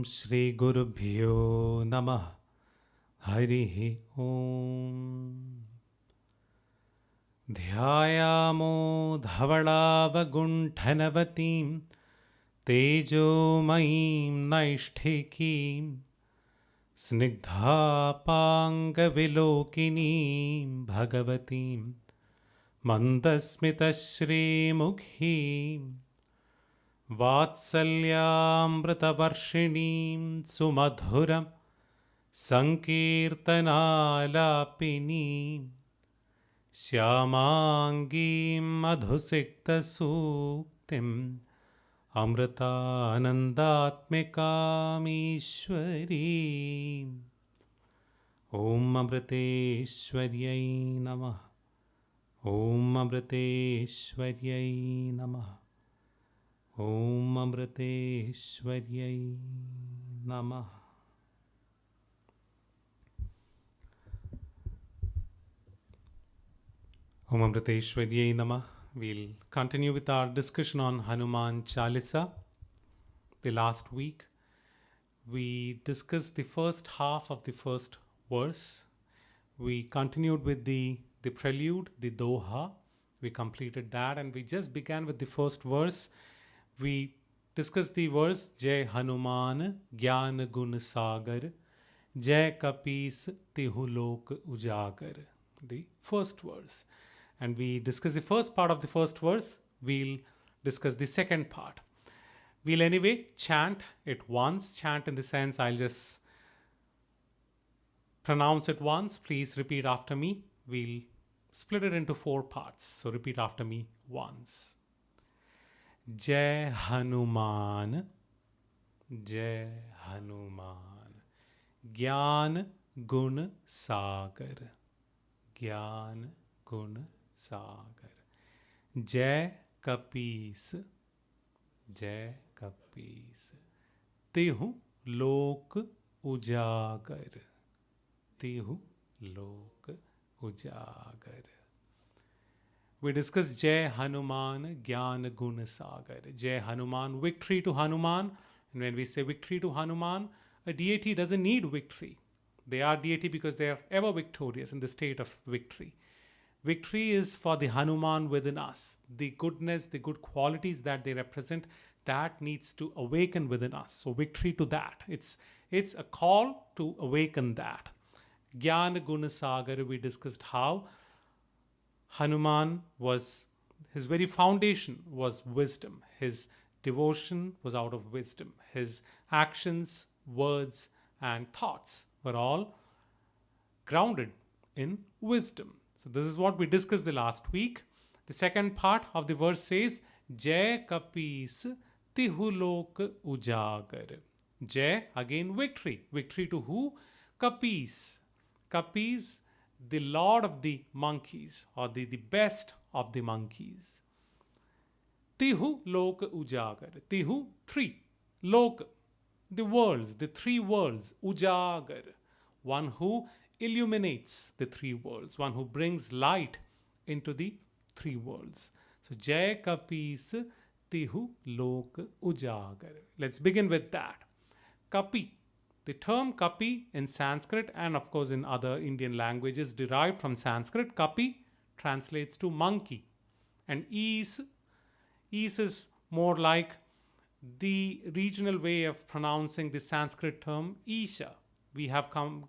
Shri Gurubhyo Namah Harihi Om Dhyayamo Dhavalavagunthanavatim Tejomayim Naishtikim Snigdhapangavilokinim Bhagavatim Mandasmitashrimukhim Vatsalyamritavarshiniim Sumadhuram Sankirtanalapiniim Shyamangim Madhusiktasuktim Amritanandatmikam Ishwarim Om Amriteshwaryai Namah Om Amriteshwaryai Namah Om Amriteshwaryai Namah. Om Amriteshwaryai Namah. We'll continue with our discussion on Hanuman Chalisa. The last week, we discussed the first half of the first verse. We continued with the prelude, the Doha. We completed that and we just began with the first verse. We discussed the verse Jai Hanuman Gyan Gun Sagar Jai Kapis Tihulok Ujagar, the first verse. And we discussed the first part of the first verse. We'll discuss the second part. We'll anyway chant it once. Chant in the sense I'll just pronounce it once. Please repeat after me. We'll split it into 4 parts. So repeat after me once. Jai Hanuman, Jai Hanuman, Gyan Gun Sagar, Gyan Gun Sagar, Jai Kapis, Jai Kapis, Tihu Lok Ujagar, Tihu Lok Ujagar. We discussed Jai Hanuman Gyan Gun Sagar. Jai Hanuman, victory to Hanuman. And when we say victory to Hanuman, a deity doesn't need victory. They are deity because they are ever victorious in the state of victory. Victory is for the Hanuman within us. The goodness, the good qualities that they represent, that needs to awaken within us. So victory to that. It's a call to awaken that. Gyan Gun Sagar, we discussed how Hanuman was, his very foundation was wisdom. His devotion was out of wisdom. His actions, words, and thoughts were all grounded in wisdom. So this is what we discussed the last week. The second part of the verse says, Jai Kapis Tihulok Ujagar. Jai, again victory. Victory to who? Kapis. Kapis, the lord of the monkeys, or the best of the monkeys. Tihu Lok Ujagar. Tihu, 3. Lok, the worlds, the 3 worlds. Ujagar, one who illuminates the 3 worlds, one who brings light into the 3 worlds. So Jai Kapis Tihu Lok Ujagar. Let's begin with that. Kapi. The term Kapi in Sanskrit and of course in other Indian languages derived from Sanskrit, Kapi translates to monkey. And is more like the regional way of pronouncing the Sanskrit term Isha. We have come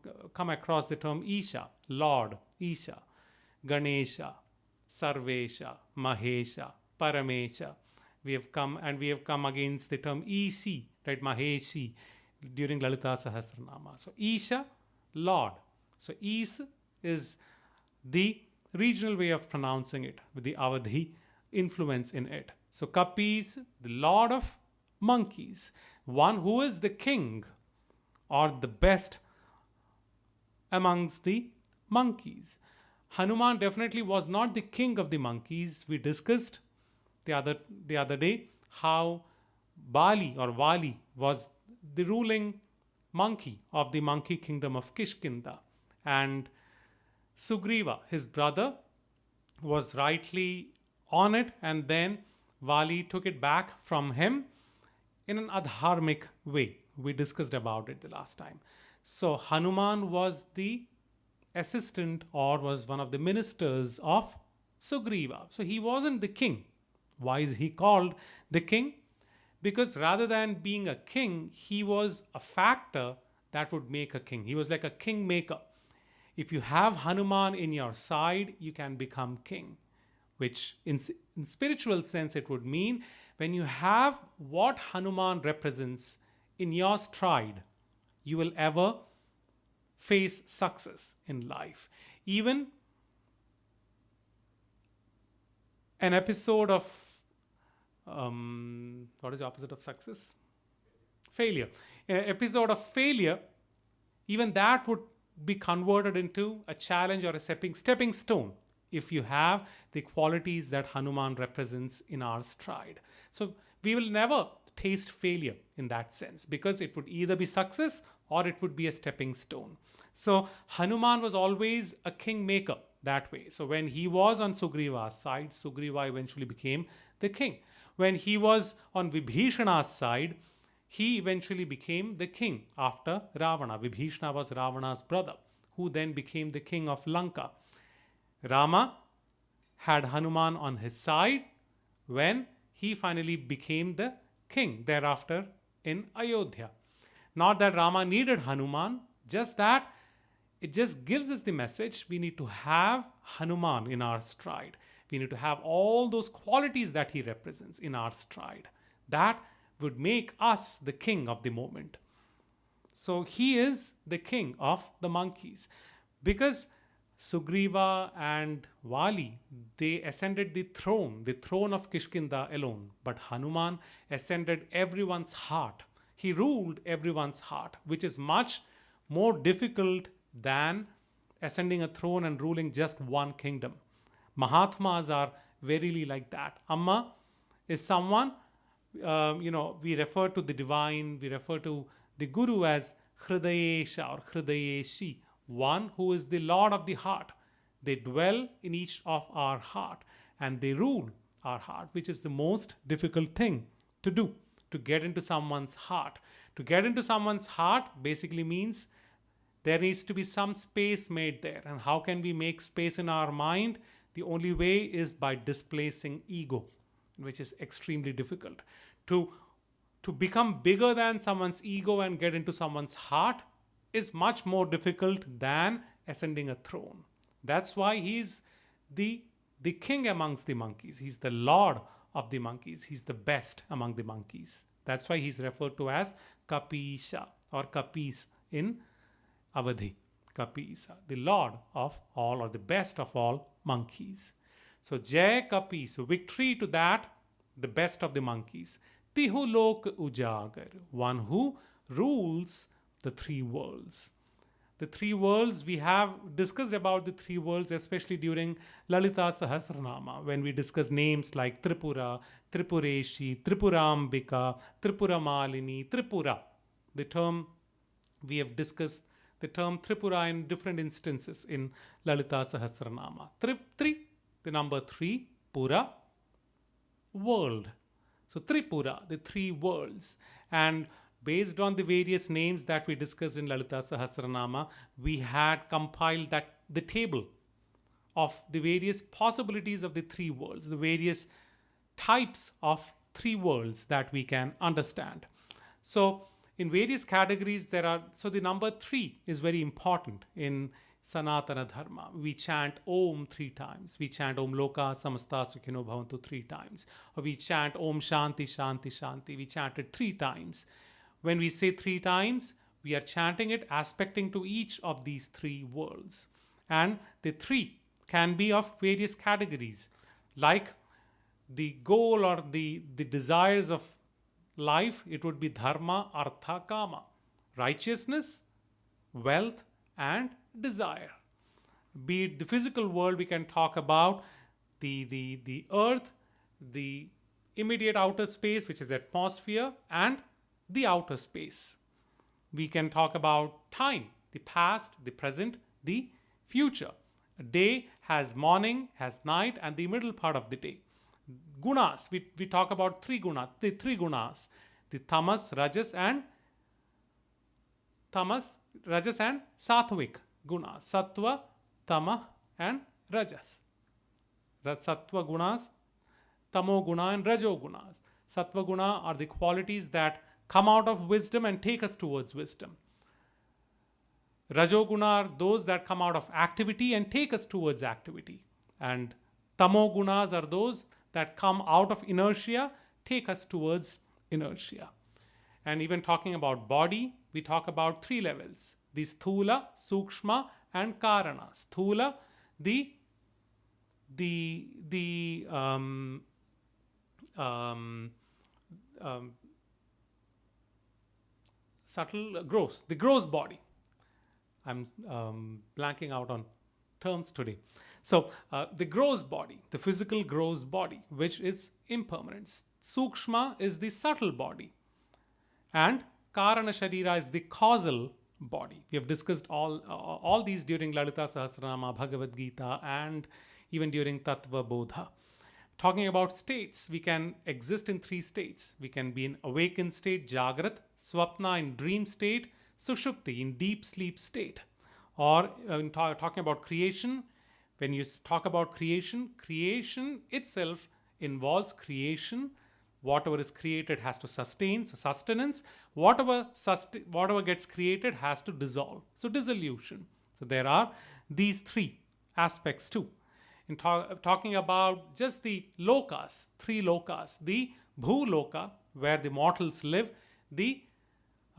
across the term Isha, Lord, Isha, Ganesha, Sarvesha, Mahesha, Paramesha. We have come against the term Isi, right, Maheshi, during Lalita Sahasranama. So Isha, Lord. So Is is the regional way of pronouncing it with the Avadhi influence in it. So Kapis, the lord of monkeys, one who is the king or the best amongst the monkeys. Hanuman definitely was not the king of the monkeys. We discussed the other day how Bali or Vali was the ruling monkey of the monkey kingdom of Kishkinda, and Sugriva, his brother, was rightly on it, and then Vali took it back from him in an adharmic way. We discussed about it the last time. So Hanuman was the assistant or was one of the ministers of Sugriva. So he wasn't the king. Why is he called the king? Because rather than being a king, he was a factor that would make a king. He was like a king maker. If you have Hanuman in your side, you can become king, which in spiritual sense it would mean when you have what Hanuman represents in your stride, you will ever face success in life. Even an episode of what is the opposite of success? Failure. An episode of failure, even that would be converted into a challenge or a stepping stone if you have the qualities that Hanuman represents in our stride. So we will never taste failure in that sense, because it would either be success or it would be a stepping stone. So Hanuman was always a king maker that way. So when he was on Sugriva's side, Sugriva eventually became the king. When he was on Vibhishana's side, he eventually became the king after Ravana. Vibhishana was Ravana's brother, who then became the king of Lanka. Rama had Hanuman on his side when he finally became the king thereafter in Ayodhya. Not that Rama needed Hanuman, just that it just gives us the message we need to have Hanuman in our stride. We need to have all those qualities that he represents in our stride. That would make us the king of the moment. So he is the king of the monkeys. Because Sugriva and Vali, they ascended the throne of Kishkinda alone. But Hanuman ascended everyone's heart. He ruled everyone's heart, which is much more difficult than ascending a throne and ruling just one kingdom. Mahatmas are verily like that. Amma is someone, we refer to the divine, we refer to the Guru as Hridayesha or Hridayeshi, one who is the Lord of the heart. They dwell in each of our heart and they rule our heart, which is the most difficult thing to do, to get into someone's heart. To get into someone's heart basically means there needs to be some space made there. And how can we make space in our mind? The only way is by displacing ego, which is extremely difficult. To become bigger than someone's ego and get into someone's heart is much more difficult than ascending a throne. That's why he's the king amongst the monkeys. He's the lord of the monkeys. He's the best among the monkeys. That's why he's referred to as Kapisha or Kapis in Avadhi. Kapisa, the lord of all or the best of all monkeys. So Jai Kapi, so victory to that, the best of the monkeys. Tihu Lok Ujagar, one who rules the three worlds. The three worlds, we have discussed about the three worlds, especially during Lalita Sahasranama, when we discuss names like Tripura, Tripureshi, Tripurambika, Tripuramalini, Tripura. The term, we have discussed the term Tripura in different instances in Lalita Sahasranama. Tri, the number 3, Pura, world. So Tripura, the three worlds. And based on the various names that we discussed in Lalita Sahasranama, we had compiled the table of the various possibilities of the three worlds, the various types of three worlds that we can understand. So in various categories so the number 3 is very important in Sanatana Dharma. We chant Om 3 times. We chant Om Loka Samasta Sukhino Bhavantu 3 times. Or we chant Om Shanti Shanti Shanti. We chant it 3 times. When we say 3 times, we are chanting it aspecting to each of these 3 worlds. And the 3 can be of various categories, like the goal or the desires of life. It would be dharma, artha, kama, righteousness, wealth, and desire. Be it the physical world, we can talk about the earth, the immediate outer space, which is atmosphere, and the outer space. We can talk about time, the past, the present, the future. A day has morning, has night, and the middle part of the day. Gunas, we talk about 3 gunas, the 3 gunas, the tamas, rajas, and tamas, rajas and sattvic gunas. Sattva, tama and rajas. Sattva gunas, tamo guna and rajo gunas. Sattva guna are the qualities that come out of wisdom and take us towards wisdom. Rajoguna are those that come out of activity and take us towards activity. And tamo gunas are those that come out of inertia, take us towards inertia. And even talking about body, we talk about three levels: the sthula, sukshma, and karana. Sthula, the subtle, gross, the gross body. I'm blanking out on terms today. So the gross body, the physical gross body, which is impermanent. Sukshma is the subtle body, and Karana Sharira is the causal body. We have discussed all these during Lalita Sahasranama, Bhagavad Gita, and even during Tattva Bodha. Talking about states, we can exist in three states. We can be in awakened state, Jagrat, Swapna in dream state, Sushupti in deep sleep state. Or talking about creation, when you talk about creation, creation itself involves creation. Whatever is created has to sustain, so sustenance. Whatever gets created has to dissolve, so dissolution. So there are these three aspects too. In talking about just the lokas, three lokas: the bhuloka, where the mortals live; the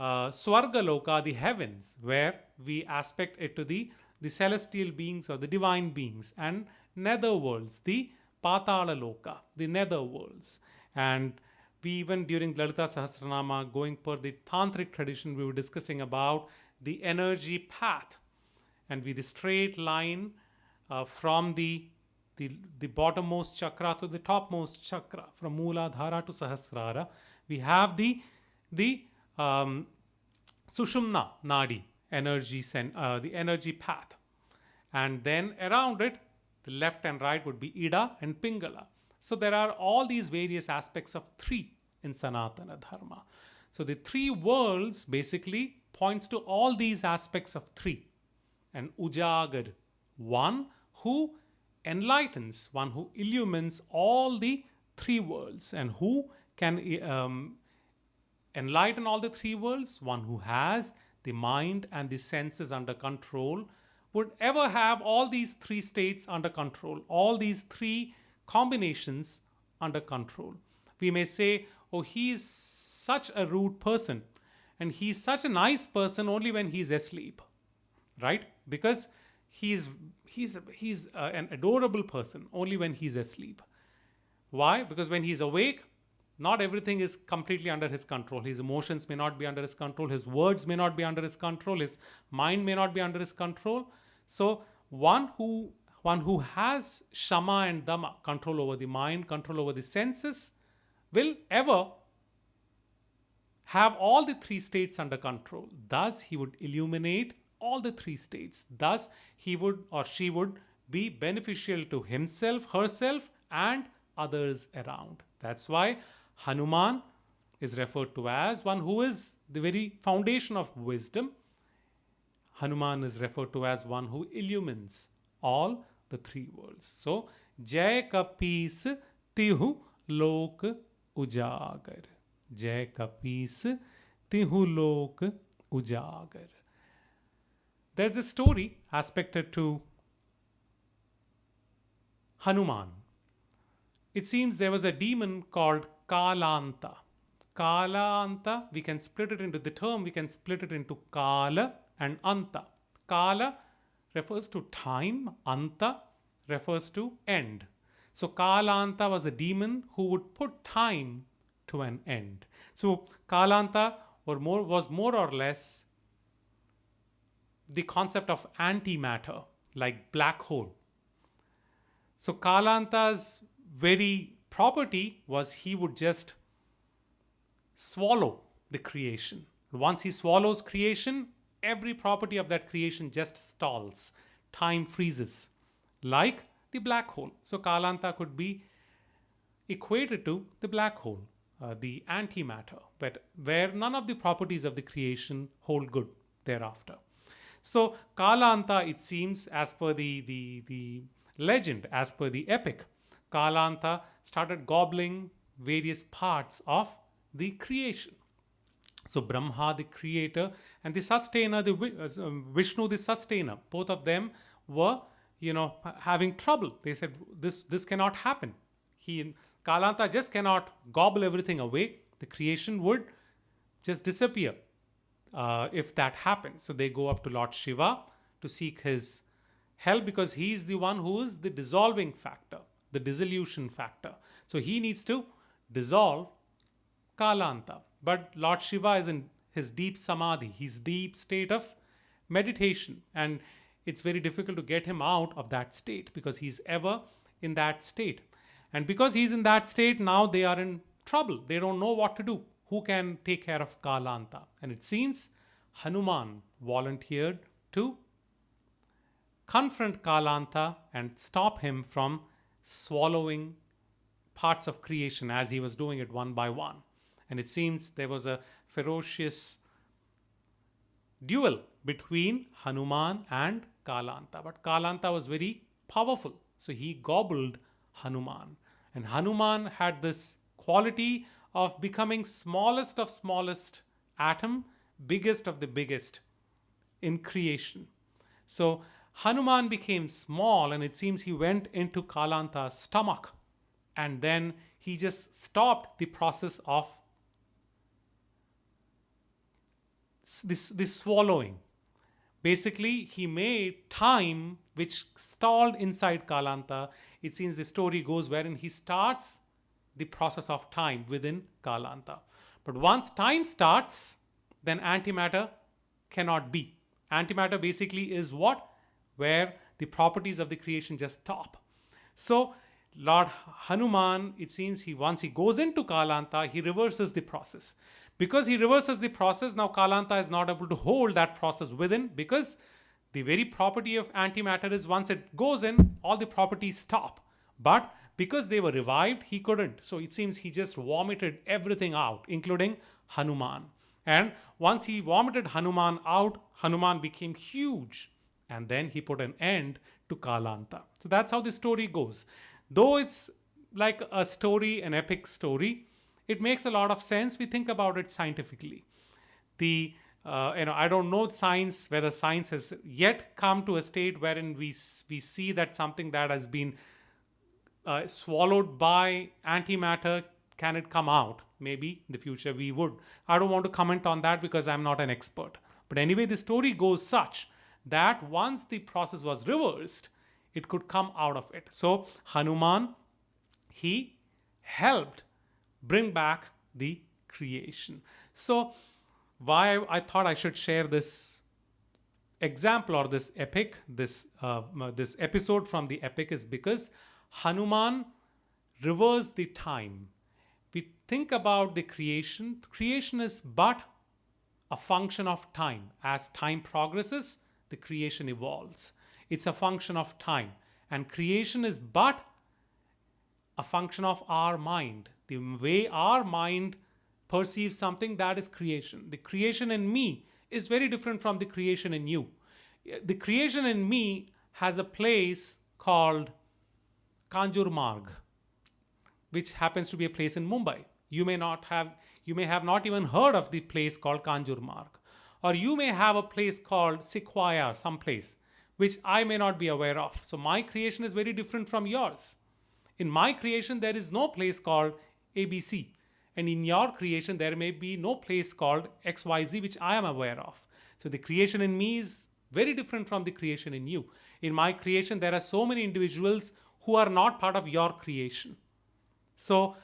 swarga loka, the heavens, where we aspect it to the celestial beings or the divine beings; and nether worlds, the patala loka, the nether worlds. And we, even during Lalita Sahasranama, going per the tantric tradition, we were discussing about the energy path, and the straight line from the bottommost chakra to the topmost chakra, from Mooladhara to Sahasrara. We have the Sushumna Nadi energy, the energy path, and then around it, the left and right would be Ida and Pingala. So there are all these various aspects of three in Sanatana Dharma. So the three worlds basically points to all these aspects of three. And Ujagar, one who enlightens, one who illumines all the three worlds. And who can enlighten all the three worlds? One who has the mind and the senses under control, would ever have all these three states under control, all these three combinations under control. We may say, oh, he is such a rude person, and he's such a nice person only when he's asleep, right? Because he's an adorable person only when he's asleep. Why? Because when he's awake, not everything is completely under his control. His emotions may not be under his control. His words may not be under his control. His mind may not be under his control. So one who has Shama and Dhamma, control over the mind, control over the senses, will ever have all the three states under control. Thus, he would illuminate all the three states. Thus, he would or she would be beneficial to himself, herself, and others around. That's why Hanuman is referred to as one who is the very foundation of wisdom. Hanuman is referred to as one who illumines all the three worlds. So, Jai Kapis Tihu Lok Ujagar. Jai Kapis Tihu Lok Ujagar. There's a story aspected to Hanuman. It seems there was a demon called Kalanta. Kalanta, we can split it into Kala and Anta. Kala refers to time, Anta refers to end. So Kalanta was a demon who would put time to an end. So Kalanta was more or less the concept of antimatter, like black hole. So Kalanta's very property was he would just swallow the creation. Once he swallows creation, every property of that creation just stalls. Time freezes, like the black hole. So Kalanta could be equated to the black hole, the antimatter, but where none of the properties of the creation hold good. thereafter. So Kalanta, it seems, as per the legend, as per the epic, Kalanta started gobbling various parts of the creation. So Brahma, the creator, and the sustainer, Vishnu, the sustainer, both of them were, having trouble. They said this cannot happen. Kalanta just cannot gobble everything away. The creation would just disappear if that happens. So they go up to Lord Shiva to seek his help, because he is the one who is the dissolving factor, the dissolution factor. So he needs to dissolve Kalanta. But Lord Shiva is in his deep samadhi, his deep state of meditation, and it's very difficult to get him out of that state because he's ever in that state. And because he's in that state, now they are in trouble. They don't know what to do. Who can take care of Kalanta? And it seems Hanuman volunteered to confront Kalanta and stop him from swallowing parts of creation as he was doing it one by one. And it seems there was a ferocious duel between Hanuman and Kalanta. But Kalanta was very powerful, so he gobbled Hanuman. And Hanuman had this quality of becoming smallest of smallest atom, biggest of the biggest in creation. So Hanuman became small, and it seems he went into Kalanta's stomach, and then he just stopped the process of this swallowing. Basically, he made time which stalled inside Kalanta. It seems the story goes wherein he starts the process of time within Kalanta. But once time starts, then antimatter cannot be. Antimatter basically is what? Where the properties of the creation just stop. So Lord Hanuman, it seems once he goes into Kalanta, he reverses the process. Because he reverses the process, now Kalanta is not able to hold that process within, because the very property of antimatter is once it goes in, all the properties stop. But because they were revived, he couldn't. So it seems he just vomited everything out, including Hanuman. And once he vomited Hanuman out, Hanuman became huge. And then he put an end to Kalanta. So that's how the story goes. Though it's like a story, an epic story, it makes a lot of sense. We think about it scientifically. I don't know science, whether science has yet come to a state wherein we see that something that has been swallowed by antimatter, can it come out? Maybe in the future we would. I don't want to comment on that because I'm not an expert. But anyway, the story goes such that once the process was reversed, it could come out of it. So Hanuman, he helped bring back the creation. So why I thought I should share this example or this epic, this episode from the epic, is because Hanuman reversed the time. We think about the creation. Creation is but a function of time. As time progresses, the creation evolves. It's a function of time. And creation is but a function of our mind. The way our mind perceives something, that is creation. The creation in me is very different from the creation in you. The creation in me has a place called Kanjur Marg, which happens to be a place in Mumbai. You may have not even heard of the place called Kanjur Marg. Or you may have a place called Sequoia, some place, which I may not be aware of. So my creation is very different from yours. In my creation, there is no place called ABC. And in your creation, there may be no place called XYZ, which I am aware of. So the creation in me is very different from the creation in you. In my creation, there are so many individuals who are not part of your creation. So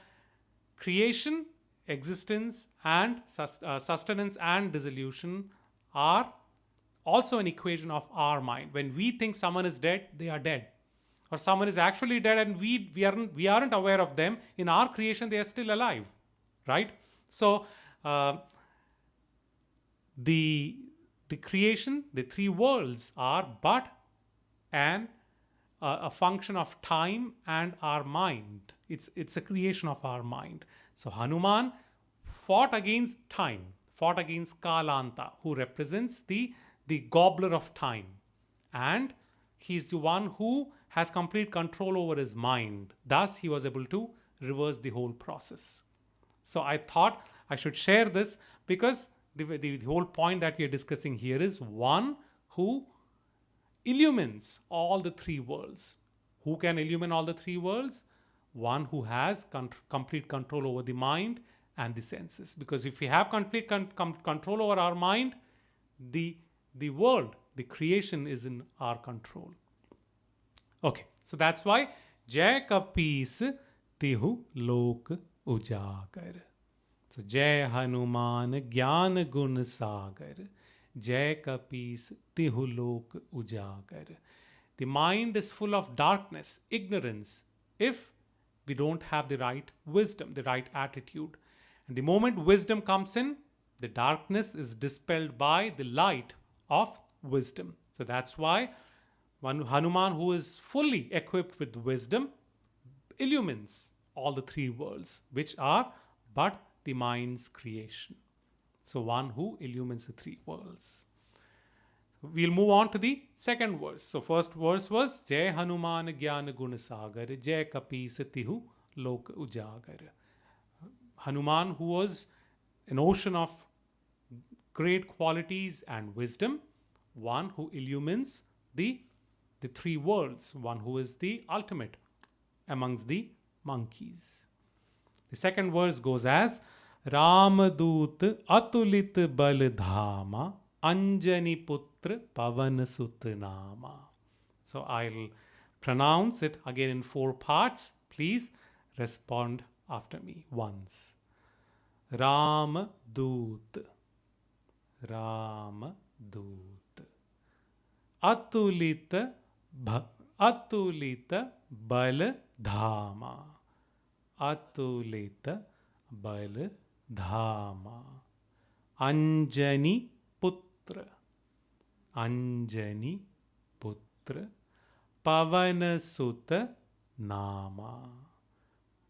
creation, existence, and sustenance and dissolution are also an equation of our mind. When we think someone is dead, they are dead. Or someone is actually dead and we aren't aware of them. In our creation, they are still alive, right? So the creation, the three worlds are but a function of time and our mind. It's a creation of our mind. So Hanuman fought against time, fought against Kalanta, who represents the gobbler of time. And he's the one who has complete control over his mind. Thus, he was able to reverse the whole process. So I thought I should share this because the whole point that we are discussing here is one who illumines all the three worlds. Who can illumine all the three worlds? One who has complete control over the mind and the senses. Because if we have complete control over our mind, the world, the creation is in our control. Okay, so that's why Jai Kapis Tihu Lok Ujagar. So Jai Hanuman Gyan Gun Sagar. Jai Kapis Tihu Lok Ujagar. The mind is full of darkness, ignorance, if we don't have the right wisdom, the right attitude. And the moment wisdom comes in, the darkness is dispelled by the light of wisdom. So that's why one Hanuman, who is fully equipped with wisdom, illumines all the three worlds, which are but the mind's creation. So one who illumines the three worlds. We'll move on to the second verse. So first verse was Jai Hanuman Gyan Gun Sagar, Jai Kapis Tihu Lok Ujagar. Hanuman, who was an ocean of great qualities and wisdom, one who illumines the three worlds, one who is the ultimate amongst the monkeys. The second verse goes as Ramadut Atulit Bal Dhama Anjani Putra Pavan Sut Nama. So I'll pronounce it again in 4 parts. Please respond after me once. Ram Doot, Ram Doot, Atulita Bal Dhama, Atulita Bal Dhama, Anjani Putra, Anjani Putra, Pavan Sut Nama,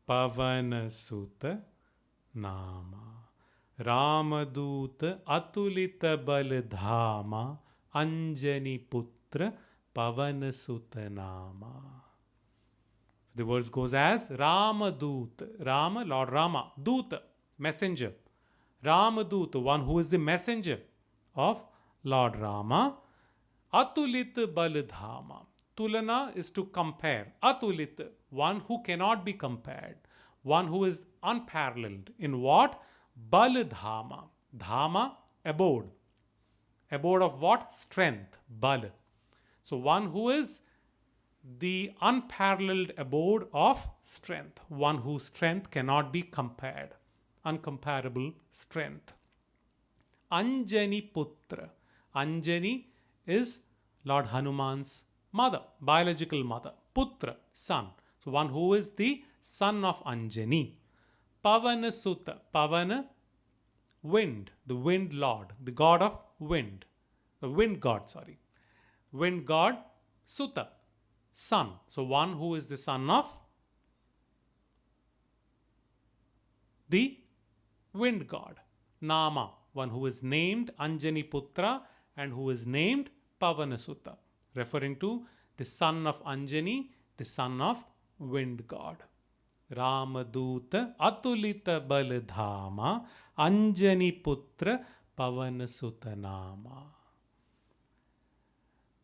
Pavan Sut Nama. Ramadut Atulita Bal Dhama, Anjani Putra, Pavan Sut Nama. So the verse goes as Ramadut, Rama, Lord Rama, Duta, messenger. Ramadut, one who is the messenger of Lord Rama. Atulit Baladhama. Tulana is to compare. Atulit, one who cannot be compared. One who is unparalleled. In what? Baladhama. Dhama, abode. Abode of what? Strength. Bal. So one who is the unparalleled abode of strength. One whose strength cannot be compared. Uncomparable strength. Anjani Putra. Anjani is Lord Hanuman's mother, biological mother. Putra, son. So one who is the son of Anjani. Pavana Sutta. Pavana, wind, the wind lord, the god of wind. The wind god, sorry. Wind god, Sutta, son. So one who is the son of the wind god. Nama, one who is named Anjani Putra and who is named Pavanasutta, referring to the son of Anjani, the son of wind god. Ramaduta Atulita Baladhama Anjani Putra Pavanasutta Nama.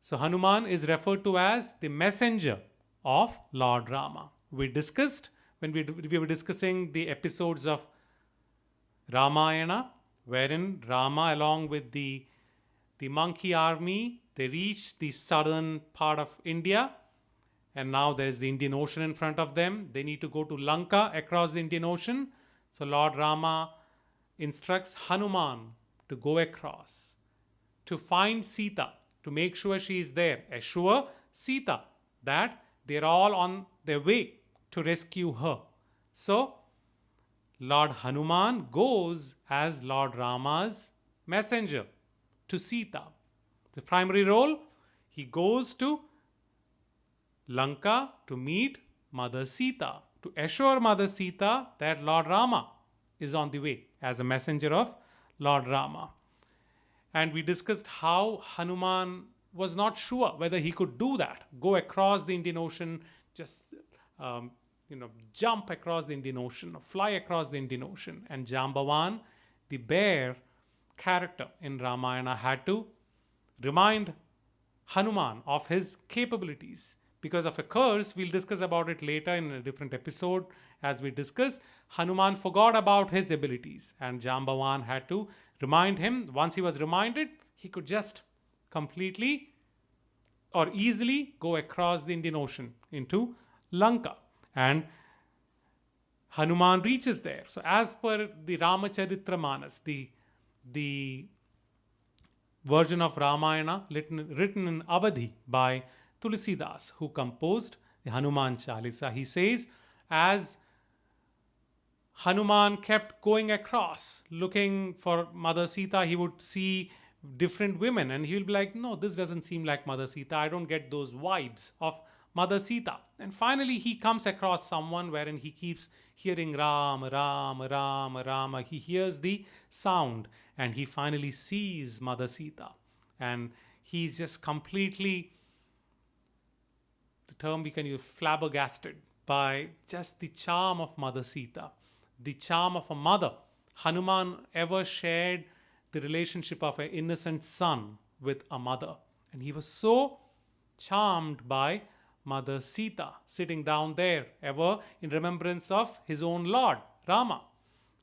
So Hanuman is referred to as the messenger of Lord Rama. We discussed when we were discussing the episodes of Ramayana, wherein Rama along with the monkey army, they reached the southern part of India, and now there is the Indian Ocean in front of them. They need to go to Lanka across the Indian Ocean. So Lord Rama instructs Hanuman to go across, to find Sita, to make sure she is there, assure Sita that they are all on their way to rescue her. So Lord Hanuman goes as Lord Rama's messenger to Sita. The primary role, he goes to Lanka to meet Mother Sita, to assure Mother Sita that Lord Rama is on the way as a messenger of Lord Rama. And we discussed how Hanuman was not sure whether he could do that, go across the Indian Ocean, just um, jump across the Indian Ocean, or fly across the Indian Ocean. And Jambavan, the bear character in Ramayana, had to remind Hanuman of his capabilities. Because of a curse, we'll discuss about it later in a different episode. As we discuss, Hanuman forgot about his abilities, and Jambavan had to remind him. Once he was reminded, he could just completely or easily go across the Indian Ocean into Lanka. And Hanuman reaches there. So as per the Ramacharitra the version of Ramayana written in Avadhi by Tulsidas, who composed the Hanuman Chalisa, he says, as Hanuman kept going across looking for Mother Sita, he would see different women and he will be like, no, this doesn't seem like Mother Sita. I don't get those vibes of Mother Sita. And finally he comes across someone wherein he keeps hearing Ram, Ram, Ram, Ram. He hears the sound and he finally sees Mother Sita. And he's just completely, the term we can use, flabbergasted by just the charm of Mother Sita, the charm of a mother. Hanuman ever shared the relationship of an innocent son with a mother. And he was so charmed by Mother Sita sitting down there, ever in remembrance of his own Lord, Rama.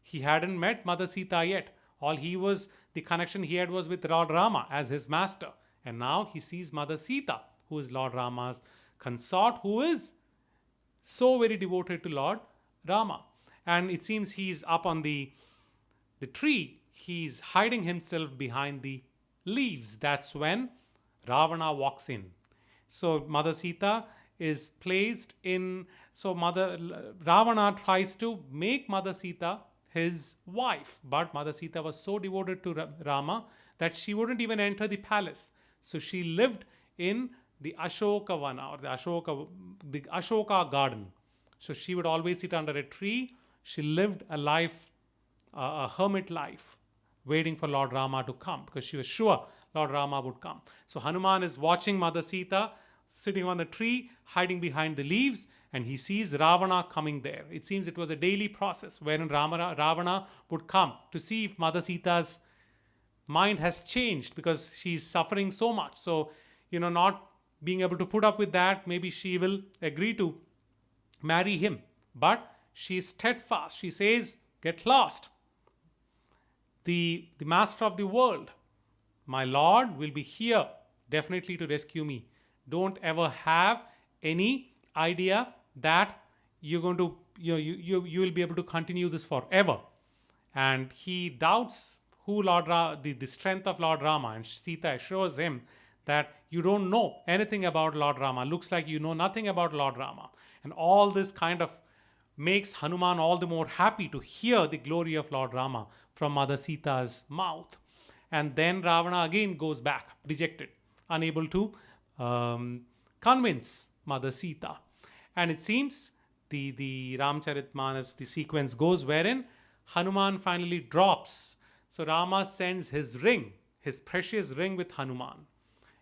He hadn't met Mother Sita yet. The connection he had was with Lord Rama as his master. And now he sees Mother Sita, who is Lord Rama's consort, who is so very devoted to Lord Rama. And it seems he's up on the tree. He's hiding himself behind the leaves. That's when Ravana walks in. So Mother Sita is placed in. So Ravana tries to make Mother Sita his wife, but Mother Sita was so devoted to Rama that she wouldn't even enter the palace. So she lived in the Ashoka Vana, or the Ashoka garden. So she would always sit under a tree. She lived a hermit life, waiting for Lord Rama to come, because she was sure Lord Rama would come. So Hanuman is watching Mother Sita sitting on the tree, hiding behind the leaves, and he sees Ravana coming there. It seems it was a daily process wherein Ravana would come to see if Mother Sita's mind has changed, because she's suffering so much. So, not being able to put up with that, maybe she will agree to marry him. But she is steadfast. She says, get lost. The master of the world, my Lord, will be here definitely to rescue me. Don't ever have any idea that you're going to, you will be able to continue this forever. And he doubts the strength of Lord Rama, and Sita assures him that you don't know anything about Lord Rama. Looks like you know nothing about Lord Rama. And all this kind of makes Hanuman all the more happy to hear the glory of Lord Rama from Mother Sita's mouth. And then Ravana again goes back, dejected, unable to convince Mother Sita. And it seems the Ramcharitmanas, the sequence goes wherein Hanuman finally drops. So Rama sends his ring, his precious ring with Hanuman,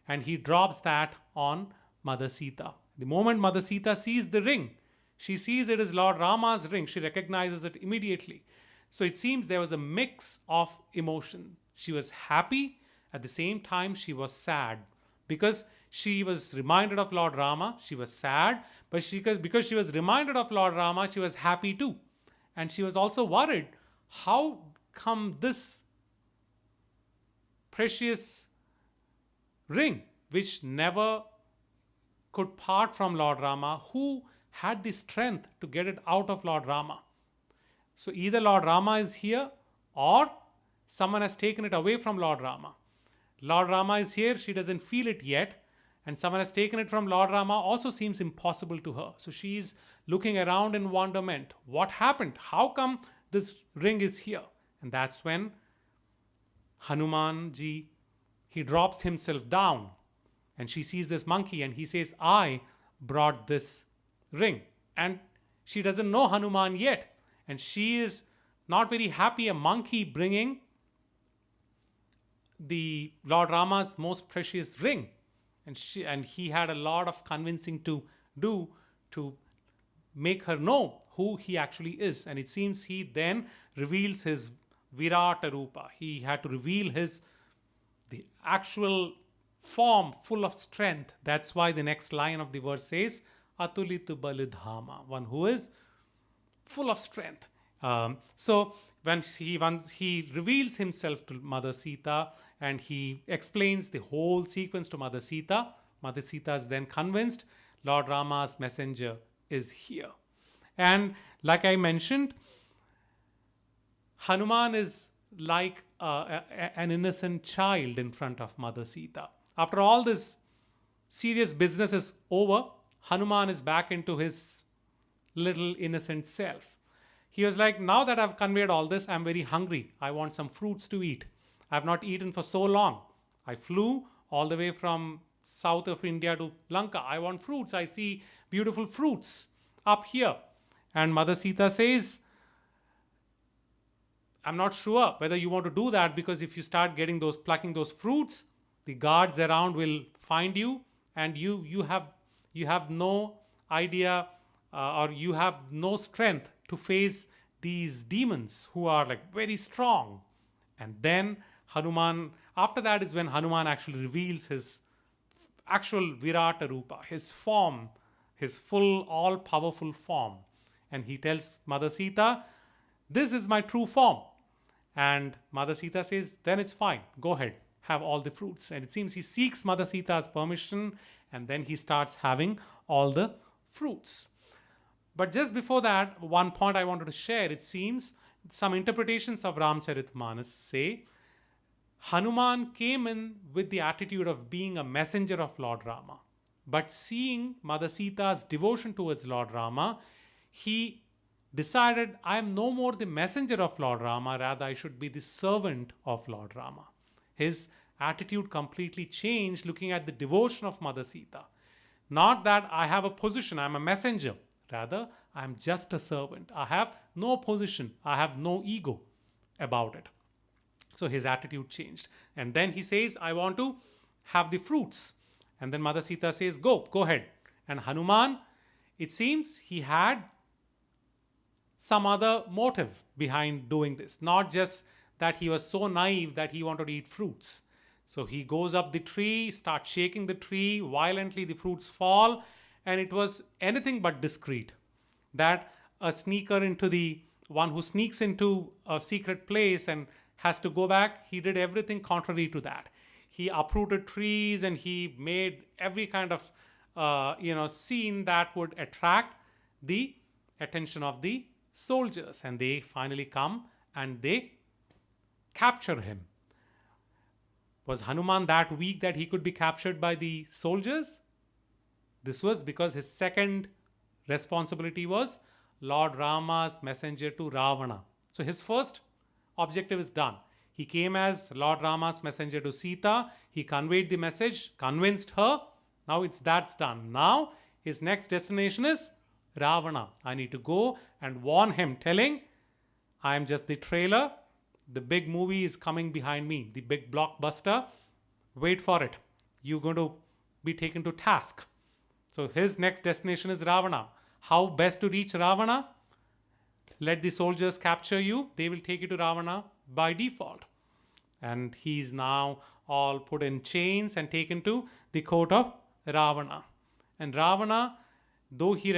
and he drops that on Mother Sita. The moment Mother Sita sees the ring, she sees it is Lord Rama's ring. She recognizes it immediately. So it seems there was a mix of emotion. She was happy. At the same time, she was sad, because she was reminded of Lord Rama. She was sad, but because she was reminded of Lord Rama, she was happy too. And she was also worried, how come this precious ring, which never could part from Lord Rama, who had the strength to get it out of Lord Rama? So either Lord Rama is here, or someone has taken it away from Lord Rama. Lord Rama is here, she doesn't feel it yet, and someone has taken it from Lord Rama also seems impossible to her. So she's looking around in wonderment. What happened? How come this ring is here? And that's when Hanumanji, he drops himself down, and she sees this monkey, and he says, I brought this ring. And she doesn't know Hanuman yet, and she is not very happy, a monkey bringing the Lord Rama's most precious ring, and he had a lot of convincing to do to make her know who he actually is. And it seems he then reveals his Virata Rupa. He had to reveal the actual form full of strength. That's why the next line of the verse says, Atulitu Balidhama, one who is full of strength. So once he reveals himself to Mother Sita and he explains the whole sequence to Mother Sita is then convinced Lord Rama's messenger is here. And like I mentioned, Hanuman is like an innocent child in front of Mother Sita. After all this serious business is over, Hanuman is back into his little innocent self. He was like, now that I've conveyed all this, I'm very hungry. I want some fruits to eat. I've not eaten for so long. I flew all the way from south of India to Lanka. I want fruits. I see beautiful fruits up here. And Mother Sita says, I'm not sure whether you want to do that, because if you start plucking those fruits, the guards around will find you, and you have no idea or you have no strength to face these demons who are like very strong. And then Hanuman, after that is when Hanuman actually reveals his actual Virata Rupa, his form, his full all powerful form. And he tells Mother Sita, this is my true form. And Mother Sita says, then it's fine, go ahead, have all the fruits. And it seems he seeks Mother Sita's permission, and then he starts having all the fruits. But just before that, one point I wanted to share, it seems some interpretations of Ramcharitmanas say Hanuman came in with the attitude of being a messenger of Lord Rama. But seeing Mother Sita's devotion towards Lord Rama, he decided, I am no more the messenger of Lord Rama, rather I should be the servant of Lord Rama. His attitude completely changed looking at the devotion of Mother Sita. Not that I have a position, I am a messenger. Rather, I am just a servant. I have no position. I have no ego about it. So his attitude changed. And then he says, I want to have the fruits. And then Mother Sita says, go ahead. And Hanuman, it seems he had some other motive behind doing this. Not just that he was so naive that he wanted to eat fruits. So he goes up the tree, starts shaking the tree, violently the fruits fall, and it was anything but discreet. That a sneaker into the one who sneaks into a secret place and has to go back, he did everything contrary to that. He uprooted trees and he made every kind of scene that would attract the attention of the soldiers, and they finally come and they capture him. Was Hanuman that weak that he could be captured by the soldiers? This was because his second responsibility was Lord Rama's messenger to Ravana. So his first objective is done. He came as Lord Rama's messenger to Sita. He conveyed the message, convinced her. Now that's done. Now his next destination is Ravana. I need to go and warn him, telling, I am just the trailer. The big movie is coming behind me. The big blockbuster. Wait for it. You're going to be taken to task. So his next destination is Ravana. How best to reach Ravana? Let the soldiers capture you. They will take you to Ravana by default. And he's now all put in chains and taken to the court of Ravana. And Ravana, though he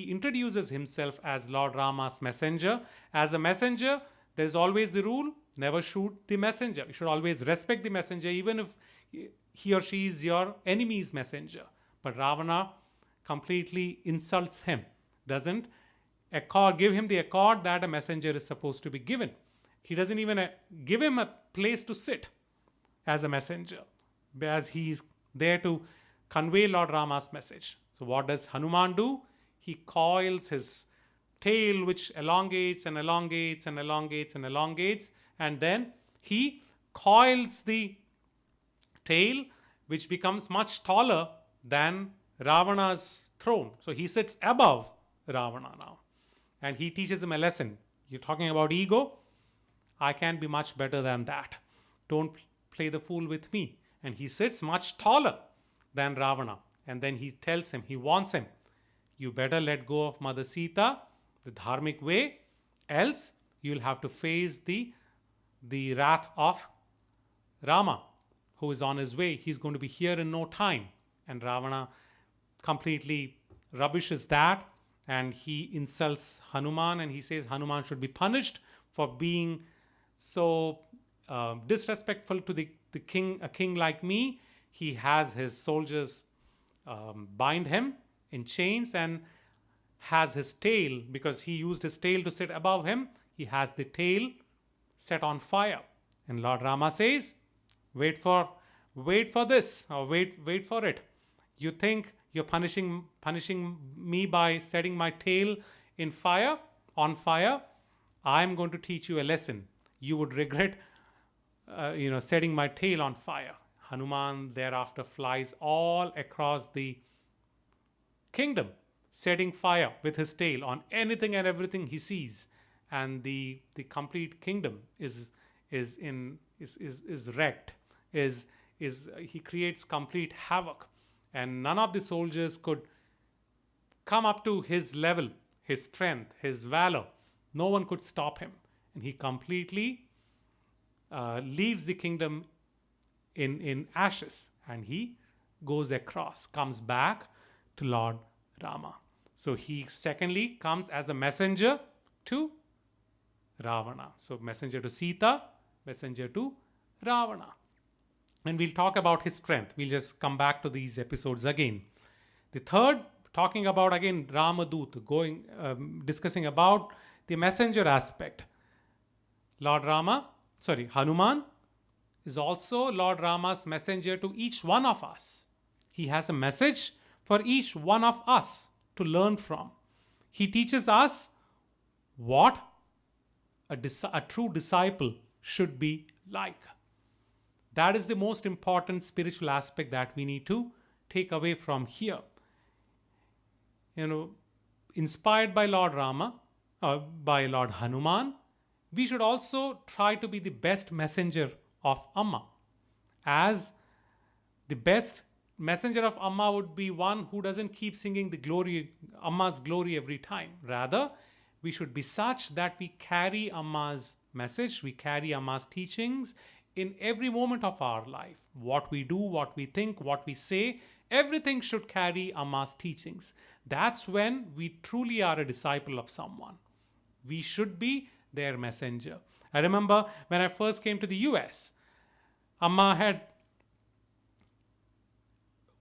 introduces himself as Lord Rama's messenger, as a messenger, there is always the rule, never shoot the messenger. You should always respect the messenger, even if he or she is your enemy's messenger. But Ravana completely insults him, doesn't give him the accord that a messenger is supposed to be given. He doesn't even give him a place to sit as a messenger, as he's there to convey Lord Rama's message. So what does Hanuman do? He coils his tail, which elongates and elongates and elongates and elongates, and then he coils the tail, which becomes much taller than Ravana's throne. So he sits above Ravana now. And he teaches him a lesson. You're talking about ego? I can be much better than that. Don't play the fool with me. And he sits much taller than Ravana. And then he tells him, he warns him, you better let go of Mother Sita the dharmic way, else you'll have to face the wrath of Rama, who is on his way. He's going to be here in no time. And Ravana completely rubbishes that, and he insults Hanuman, and he says Hanuman should be punished for being so disrespectful to the king, a king like me. He has his soldiers bind him in chains and has his tail, because he used his tail to sit above him, he has the tail set on fire. And Lord Rama says, wait for this, or wait for it. You think you're punishing me by setting my tail on fire? I'm going to teach you a lesson. You would regret setting my tail on fire. Hanuman thereafter flies all across the kingdom, setting fire with his tail on anything and everything he sees, and the complete kingdom is wrecked. He creates complete havoc, and none of the soldiers could come up to his level, his strength, his valor. No one could stop him, and he completely leaves the kingdom in ashes, and he goes across, comes back to Lord Rama. So he secondly comes as a messenger to Ravana. So messenger to Sita, messenger to Ravana. And we'll talk about his strength. We'll just come back to these episodes again. The third, talking about again Ramadut, discussing about the messenger aspect. Hanuman is also Lord Rama's messenger to each one of us. He has a message for each one of us to learn from. He teaches us what a true disciple should be like. That is the most important spiritual aspect that we need to take away from here. Inspired by Lord Rama, by Lord Hanuman, we should also try to be the best messenger of Amma. As the best messenger of Amma would be one who doesn't keep singing Amma's glory every time. Rather, we should be such that we carry Amma's message, we carry Amma's teachings in every moment of our life. What we do, what we think, what we say, everything should carry Amma's teachings. That's when we truly are a disciple of someone. We should be their messenger. I remember when I first came to the US, Amma had,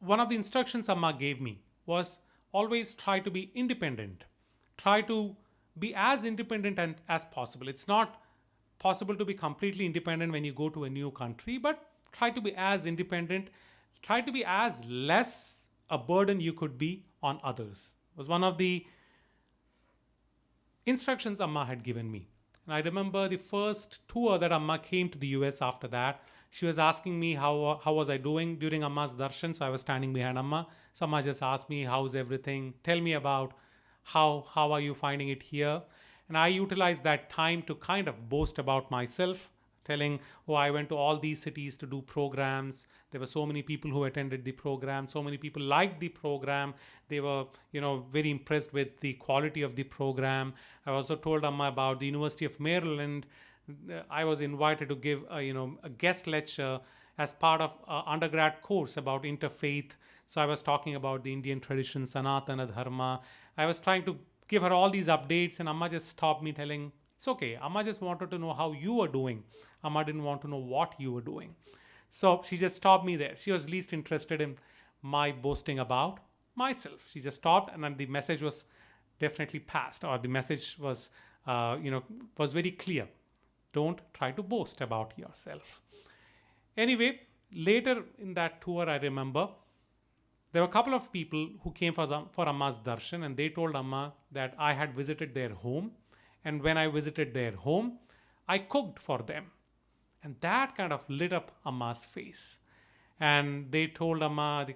one of the instructions Amma gave me was always try to be independent. Try to be as independent as possible. It's not possible to be completely independent when you go to a new country, but try to be as independent. Try to be as less a burden you could be on others. It was one of the instructions Amma had given me. And I remember the first tour that Amma came to the US after that, she was asking me how was I doing during Amma's darshan. So I was standing behind Amma. So Amma just asked me, how's everything? Tell me about how are you finding it here? And I utilized that time to kind of boast about myself, telling, I went to all these cities to do programs. There were so many people who attended the program. So many people liked the program. They were, very impressed with the quality of the program. I also told Amma about the University of Maryland. I was invited to give, a guest lecture as part of an undergrad course about interfaith. So I was talking about the Indian tradition, Sanatana Dharma. I was trying to give her all these updates, and Amma just stopped me telling, it's okay. Amma just wanted to know how you were doing. Amma didn't want to know what you were doing. So she just stopped me there. She was least interested in my boasting about myself. She just stopped, and then the message was definitely passed, or the message was, was very clear. Don't try to boast about yourself. Anyway, later in that tour, I remember there were a couple of people who came for Amma's darshan, and they told Amma that I had visited their home. And when I visited their home, I cooked for them. And that kind of lit up Amma's face. And they told Amma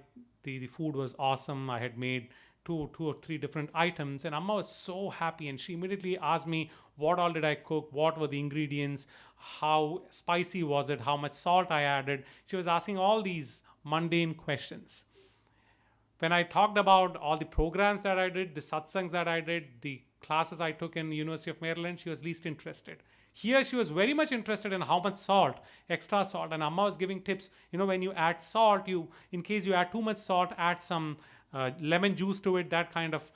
the food was awesome. I had made two or three different items, and Amma was so happy, and she immediately asked me what all did I cook, what were the ingredients, how spicy was it, how much salt I added. She was asking all these mundane questions. When I talked about all the programs that I did, the satsangs that I did, the classes I took in University of Maryland, she was least interested. Here she was very much interested in how much salt, extra salt, and Amma was giving tips. When you add salt, in case you add too much salt, add some lemon juice to it. That kind of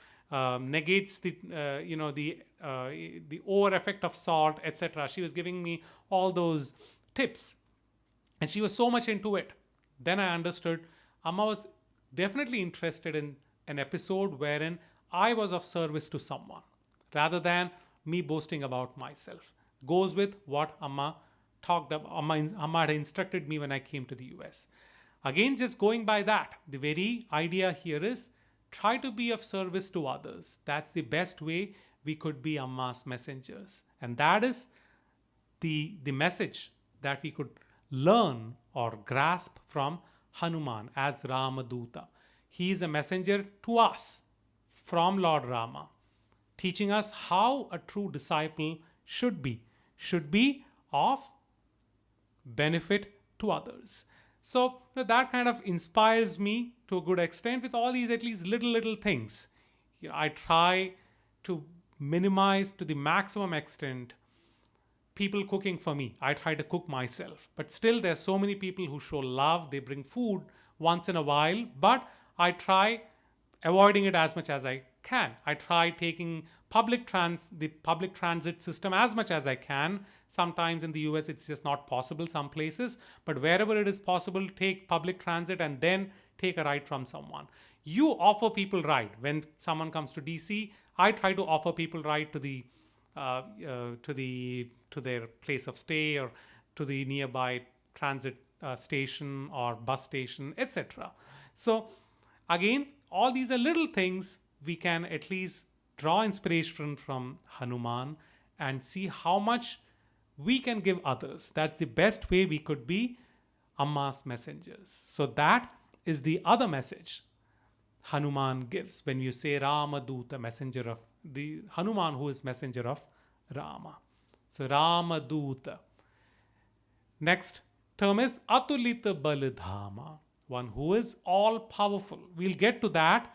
negates the over effect of salt, etc. She was giving me all those tips, and she was so much into it. Then I understood Amma was definitely interested in an episode wherein I was of service to someone rather than me boasting about myself. Goes with what Amma talked about. Amma had instructed me when I came to the US. Again, just going by that, the very idea here is try to be of service to others. That's the best way we could be Amma's messengers. And that is the message that we could learn or grasp from Hanuman as Ramaduta. He is a messenger to us from Lord Rama, teaching us how a true disciple should be of benefit to others. So that kind of inspires me to a good extent with all these at least little things. I try to minimize to the maximum extent people cooking for me. I try to cook myself. But still, there's so many people who show love. They bring food once in a while, but I try avoiding it as much as I can. I try taking the public transit system as much as I can. Sometimes in the US, it's just not possible, some places. But wherever it is possible, take public transit and then take a ride from someone. You offer people ride. When someone comes to DC, I try to offer people ride to their place of stay or to the nearby transit station or bus station, etc. So again, all these are little things we can at least draw inspiration from Hanuman and see how much we can give others. That's the best way we could be Amma's messengers. So that is the other message Hanuman gives when you say Ramaduta, messenger of the Hanuman, who is messenger of Rama. So Ramaduta. Next term is Atulita Baladhama, one who is all powerful. We'll get to that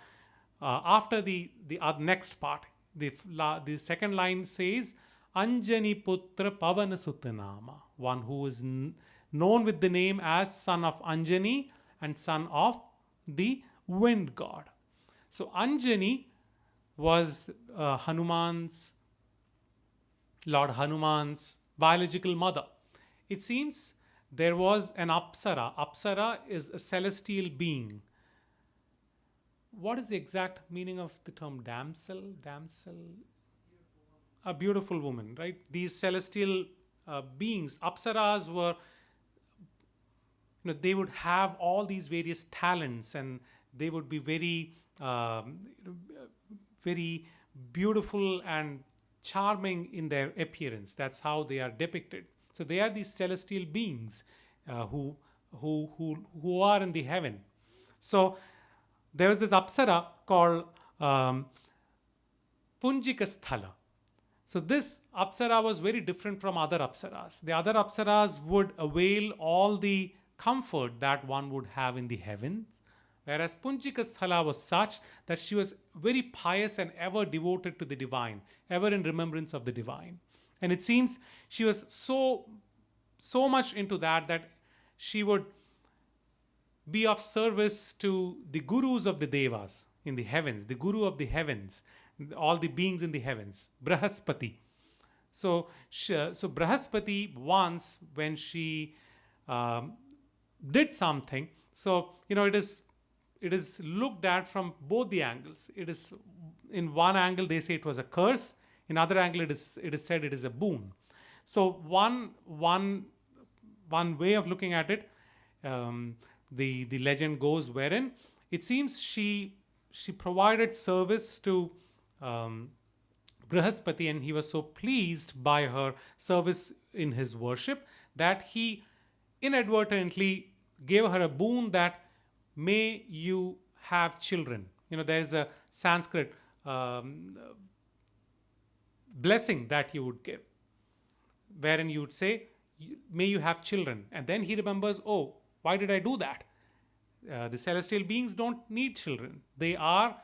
after the next part. The second line says Anjani Putra Pavana Sutanama, one who is known with the name as son of Anjani and son of the wind god. So Anjani was Lord Hanuman's biological mother. It seems there was an Apsara. Apsara is a celestial being. What is the exact meaning of the term damsel? Damsel? A beautiful woman, right? These celestial beings, Apsaras were, they would have all these various talents and they would be very beautiful and charming in their appearance. That's how they are depicted. So they are these celestial beings who are in the heaven. So there was this Apsara called Punjikasthala. So this Apsara was very different from other Apsaras. The other Apsaras would avail all the comfort that one would have in the heavens, whereas Punjikasthala was such that she was very pious and ever devoted to the divine, ever in remembrance of the divine. And it seems she was so much into that she would be of service to the gurus of the devas in the heavens, the guru of the heavens, all the beings in the heavens, Brahaspati. So Brahaspati once, when she did something, so it is looked at from both the angles. It is, in one angle they say it was a curse, in other angle it is said it is a boon. So one way of looking at it, the legend goes wherein it seems she provided service to Brahaspati, and he was so pleased by her service in his worship that he inadvertently gave her a boon that may you have children. There's a Sanskrit blessing that you would give, wherein you would say, may you have children. And then he remembers, oh, why did I do that? The celestial beings don't need children. They are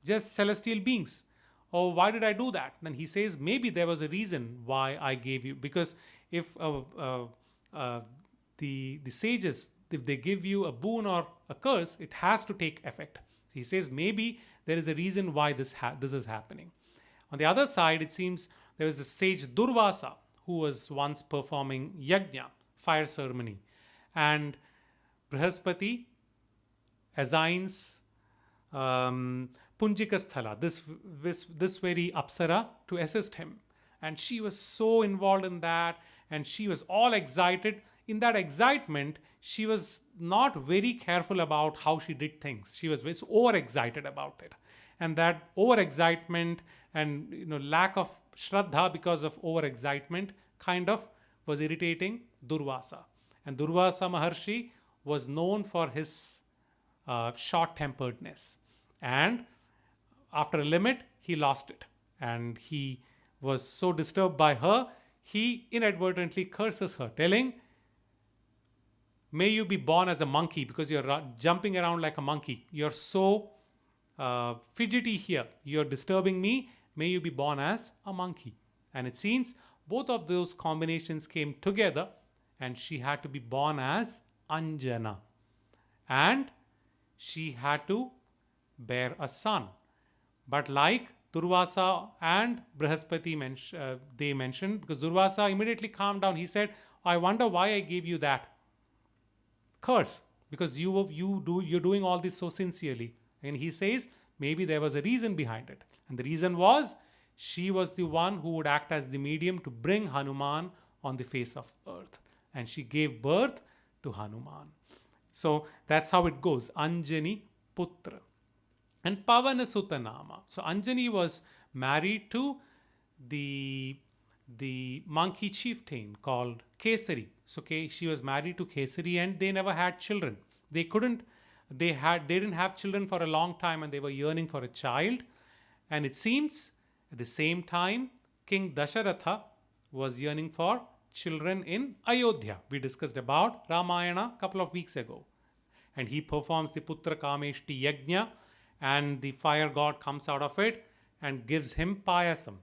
just celestial beings. Oh, why did I do that? Then he says, maybe there was a reason why I gave you. Because if the sages, if they give you a boon or a curse, it has to take effect. He says, maybe there is a reason why this is happening. On the other side, it seems there was a sage Durvasa who was once performing yajna, fire ceremony. And Brihaspati assigns Punjikasthala, this very Apsara, to assist him. And she was so involved in that, and she was all excited. In that excitement, she was not very careful about how she did things. She was very overexcited about it. And that overexcitement and lack of Shraddha because of overexcitement kind of was irritating Durvasa. And Durvasa Maharshi was known for his short-temperedness. And after a limit, he lost it. And he was so disturbed by her, he inadvertently curses her, telling, may you be born as a monkey, because you're jumping around like a monkey. You're so fidgety here. You're disturbing me. May you be born as a monkey. And it seems both of those combinations came together, and she had to be born as Anjana. And she had to bear a son. But like Durvasa and Brihaspati they mentioned, because Durvasa immediately calmed down. He said, I wonder why I gave you that curse, because you're doing all this so sincerely. And he says, maybe there was a reason behind it. And the reason was, she was the one who would act as the medium to bring Hanuman on the face of earth. And she gave birth to Hanuman. So that's how it goes. Anjani Putra. And Pavana Sutanama. So Anjani was married to the monkey chieftain called Kesari. So she was married to Kesari, and they never had children. They didn't have children for a long time, and they were yearning for a child. And it seems at the same time, King Dasharatha was yearning for children in Ayodhya. We discussed about Ramayana a couple of weeks ago. And he performs the Putra Kameshti Yajna, and the fire god comes out of it and gives him payasam,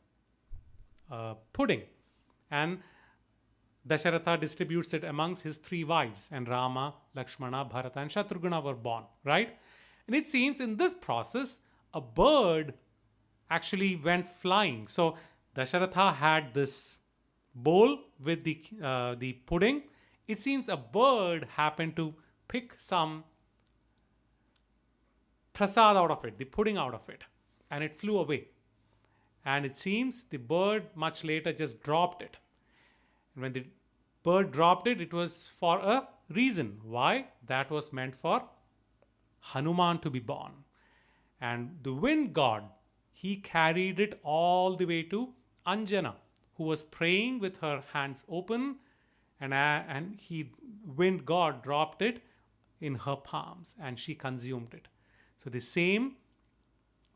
pudding. And Dasharatha distributes it amongst his 3 wives, and Rama, Lakshmana, Bharata, and Shatrughna were born, right? And it seems in this process, a bird actually went flying. So Dasharatha had this bowl with the pudding. It seems a bird happened to pick some prasad out of it, the pudding out of it, and it flew away. And it seems the bird much later just dropped it. And when the bird dropped it, it was for a reason. Why? That was meant for Hanuman to be born. And the wind god, he carried it all the way to Anjana, who was praying with her hands open, and wind god dropped it in her palms, and she consumed it. So the same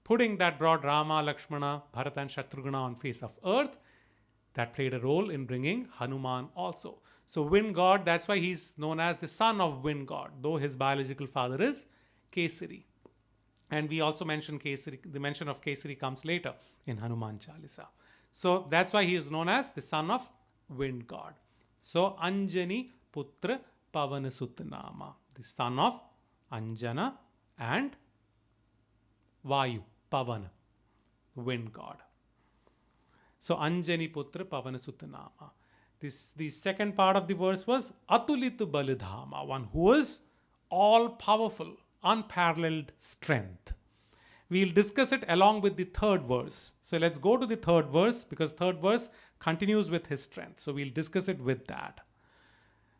pudding that brought Rama, Lakshmana, Bharata, and Shatrughna on face of earth, that played a role in bringing Hanuman also. So wind god, that's why he's known as the son of wind god, though his biological father is Kesari. And we also mentioned Kesari, the mention of Kesari comes later in Hanuman Chalisa. So that's why he is known as the son of wind god. So Anjani Putra Pavana Sutanama, the son of Anjana and Vayu, Pavana, wind god. So Anjani Putra Pavana Sutanama. The second part of the verse was Atulitu Balidhama, one who is all powerful, unparalleled strength. We'll discuss it along with the third verse. So let's go to the third verse, because third verse continues with his strength. So we'll discuss it with that.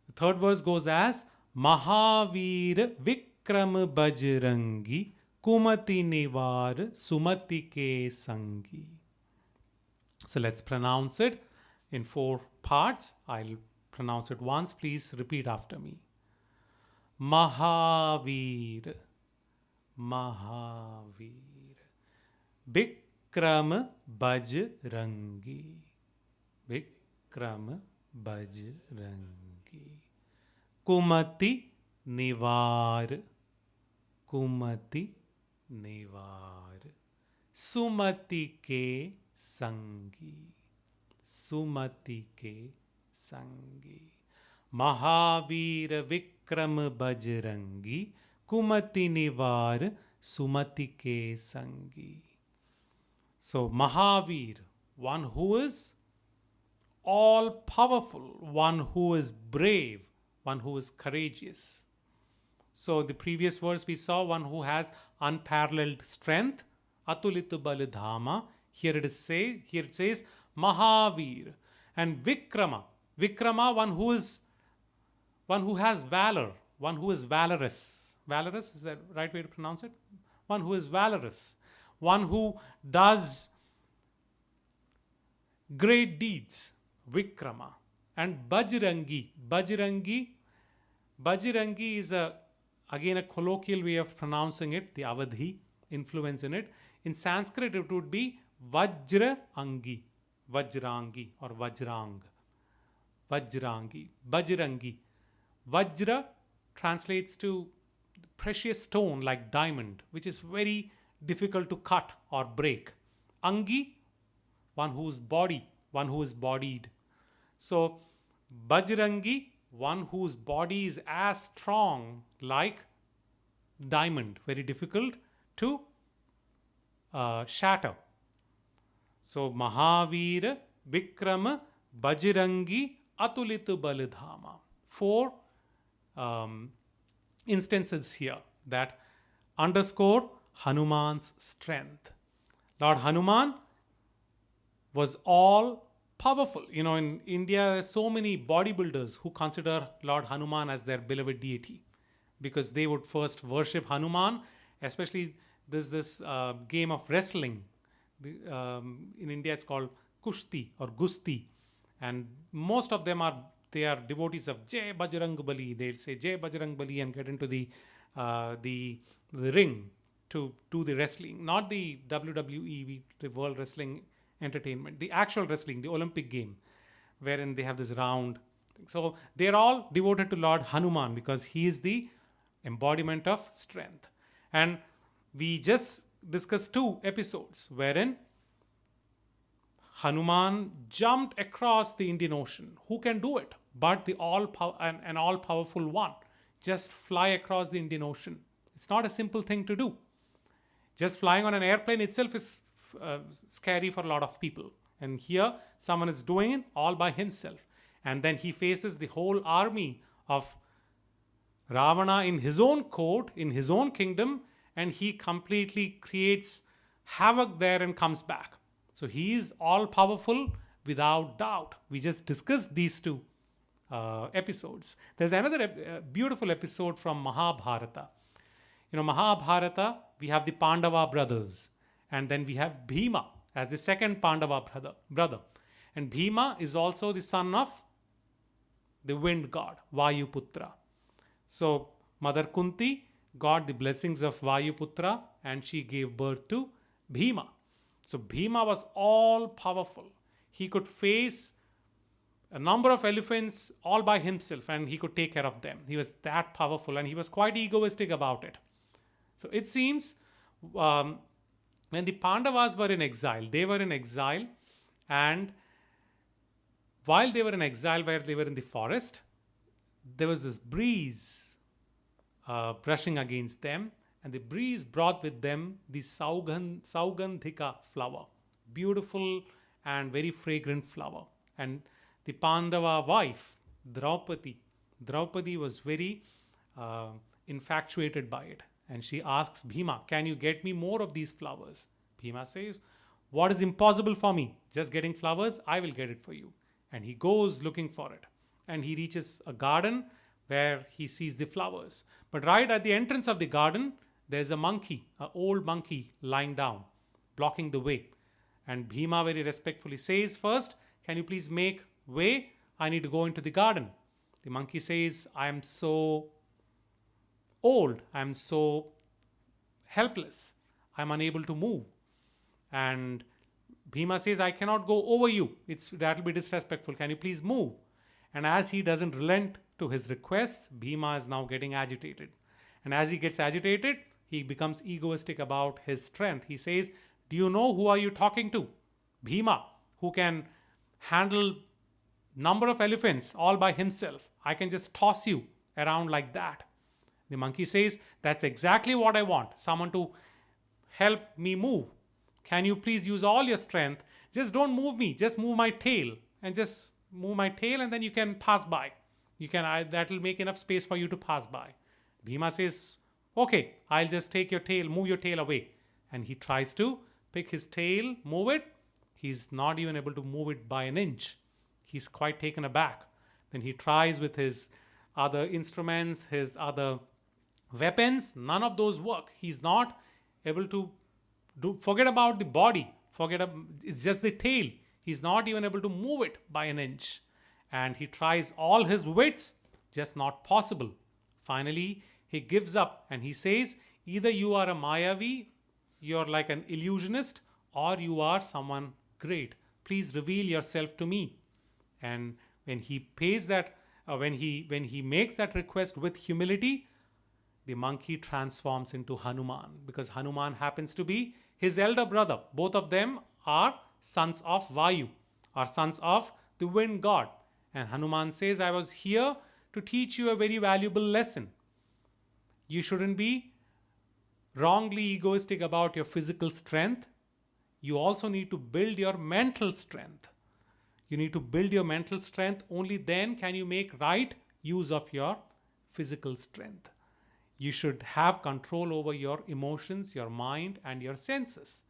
The third verse goes as Mahavir Vikram Bajrangi Kumati Nivar Sumati Ke Sangi. So let's pronounce it in 4 parts. I'll pronounce it once. Please repeat after me. Mahavir Mahavir. Bikram Bajrangi. Bikram Bajrangi. Kumati Nivar. Kumati Nivar. Sumati ke Sangi. Sumati ke Sangi. Mahavir Vikram Bajrangi. Kumati Nivar. Sumati ke Sangi. So Mahavir, one who is all powerful, one who is brave, one who is courageous. So the previous verse we saw one who has unparalleled strength, Atulitu Balidhama. Here it says Mahavir. And Vikrama. Vikrama, one who has valor, one who is valorous. Valorous, is that the right way to pronounce it? One who is valorous, one who does great deeds. Vikrama. And Bajrangi. Bajrangi is again a colloquial way of pronouncing it, the Avadhi influence in it. In Sanskrit, it would be Vajrangi, Vajrangi or Vajrang. Vajrangi, Bajrangi. Vajra translates to precious stone like diamond, which is very difficult to cut or break. Angi, one whose body, one who is bodied. So Bajrangi, one whose body is as strong like diamond, very difficult to shatter. So Mahavir, Vikram, Bajrangi, Atulitu Balidhama. 4 instances here that underscore Hanuman's strength. Lord Hanuman was all powerful. You know, in India, there's so many bodybuilders who consider Lord Hanuman as their beloved deity because they would first worship Hanuman, especially this game of wrestling. In India, it's called Kushti or Gusti. And most of them are devotees of Jai Bajrang Bali. They'll say Jai Bajrang Bali and get into the ring to do the wrestling, not the WWE, the World Wrestling Entertainment, the actual wrestling, the Olympic game, wherein they have this round thing. So they're all devoted to Lord Hanuman because he is the embodiment of strength. And we just discussed 2 episodes wherein Hanuman jumped across the Indian Ocean. Who can do it? But an all-powerful one. Just fly across the Indian Ocean. It's not a simple thing to do. Just flying on an airplane itself is scary for a lot of people. And here, someone is doing it all by himself. And then he faces the whole army of Ravana in his own court, in his own kingdom, and he completely creates havoc there and comes back. So he is all powerful without doubt. We just discussed these 2 episodes. There's another beautiful episode from Mahabharata. You know, Mahabharata, we have the Pandava brothers, and then we have Bhima as the second Pandava brother. And Bhima is also the son of the wind god, Vayuputra. So Mother Kunti got the blessings of Vayuputra and she gave birth to Bhima. So Bhima was all powerful. He could face a number of elephants all by himself and he could take care of them. He was that powerful and he was quite egoistic about it. So it seems when the Pandavas were in exile, and while they were in exile, where they were in the forest, there was this breeze brushing against them, and the breeze brought with them the Saugandhika flower, beautiful and very fragrant flower. And the Pandava wife, Draupadi was very infatuated by it. And she asks Bhima, can you get me more of these flowers? Bhima says, what is impossible for me? Just getting flowers? I will get it for you. And he goes looking for it. And he reaches a garden where he sees the flowers. But right at the entrance of the garden, there's a monkey, an old monkey lying down, blocking the way. And Bhima very respectfully says, first, can you please make way? I need to go into the garden. The monkey says, I am so old, I am so helpless. I'm unable to move. And Bhima says, I cannot go over you. That will be disrespectful. Can you please move? And as he doesn't relent to his requests, Bhima is now getting agitated. And as he gets agitated, he becomes egoistic about his strength. He says, do you know who are you talking to? Bhima, who can handle number of elephants all by himself. I can just toss you around like that. The monkey says, that's exactly what I want. Someone to help me move. Can you please use all your strength? Just don't move me. Just move my tail. And just move my tail and then you can pass by. That will make enough space for you to pass by. Bhima says, okay, I'll just take your tail, move your tail away. And he tries to pick his tail, move it. He's not even able to move it by an inch. He's quite taken aback. Then he tries with his other instruments, his other weapons. None of those work. He's not able to forget about the body. It's just the tail. He's not even able to move it by an inch. And he tries all his wits, just not possible. Finally, he gives up and he says, either you are a Mayavi, you're like an illusionist, or you are someone great. Please reveal yourself to me. And when he pays that, when he makes that request with humility, the monkey transforms into Hanuman, because Hanuman happens to be his elder brother. Both of them are sons of Vayu, are sons of the wind god. And Hanuman says, I was here to teach you a very valuable lesson. You shouldn't be wrongly egoistic about your physical strength. You also need to build your mental strength. You need to build your mental strength. Only then can you make right use of your physical strength. You should have control over your emotions, your mind, and your senses.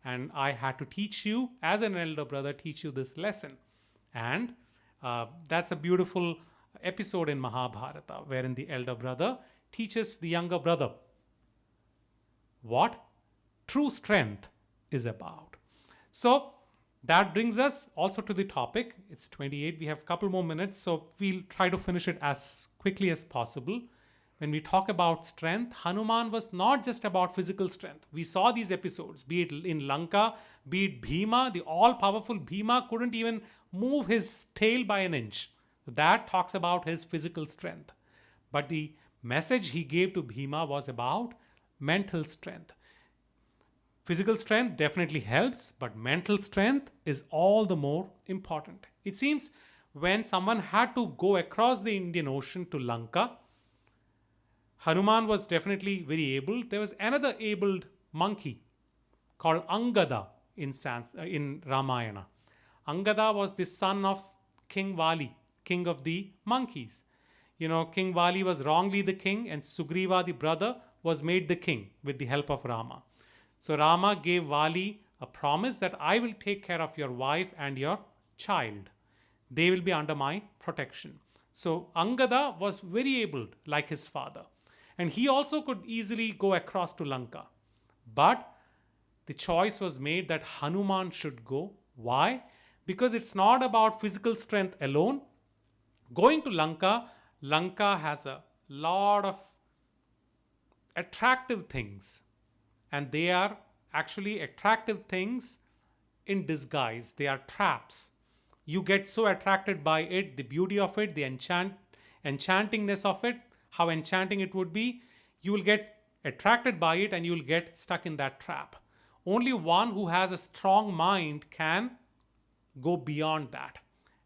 And I had to teach you, as an elder brother, teach you this lesson. And that's a beautiful episode in Mahabharata, wherein the elder brother teaches the younger brother what true strength is about. So that brings us also to the topic. It's 28. We have a couple more minutes, so we'll try to finish it as quickly as possible. When we talk about strength, Hanuman was not just about physical strength. We saw these episodes, be it in Lanka, be it Bhima, the all-powerful Bhima couldn't even move his tail by an inch. That talks about his physical strength. But the message he gave to Bhima was about mental strength. Physical strength definitely helps, but mental strength is all the more important. It seems when someone had to go across the Indian Ocean to Lanka, Hanuman was definitely very able. There was another abled monkey called Angada in Ramayana. Angada was the son of King Vali, king of the monkeys. You know, King Vali was wrongly the king, and Sugriva, the brother, was made the king with the help of Rama. So Rama gave Vali a promise that I will take care of your wife and your child. They will be under my protection. So Angada was very able, like his father. And he also could easily go across to Lanka. But the choice was made that Hanuman should go. Why? Because it's not about physical strength alone. Going to Lanka, Lanka has a lot of attractive things. And they are actually attractive things in disguise. They are traps. You get so attracted by it, the beauty of it, the enchantingness of it, how enchanting it would be. You will get attracted by it and you will get stuck in that trap. Only one who has a strong mind can go beyond that.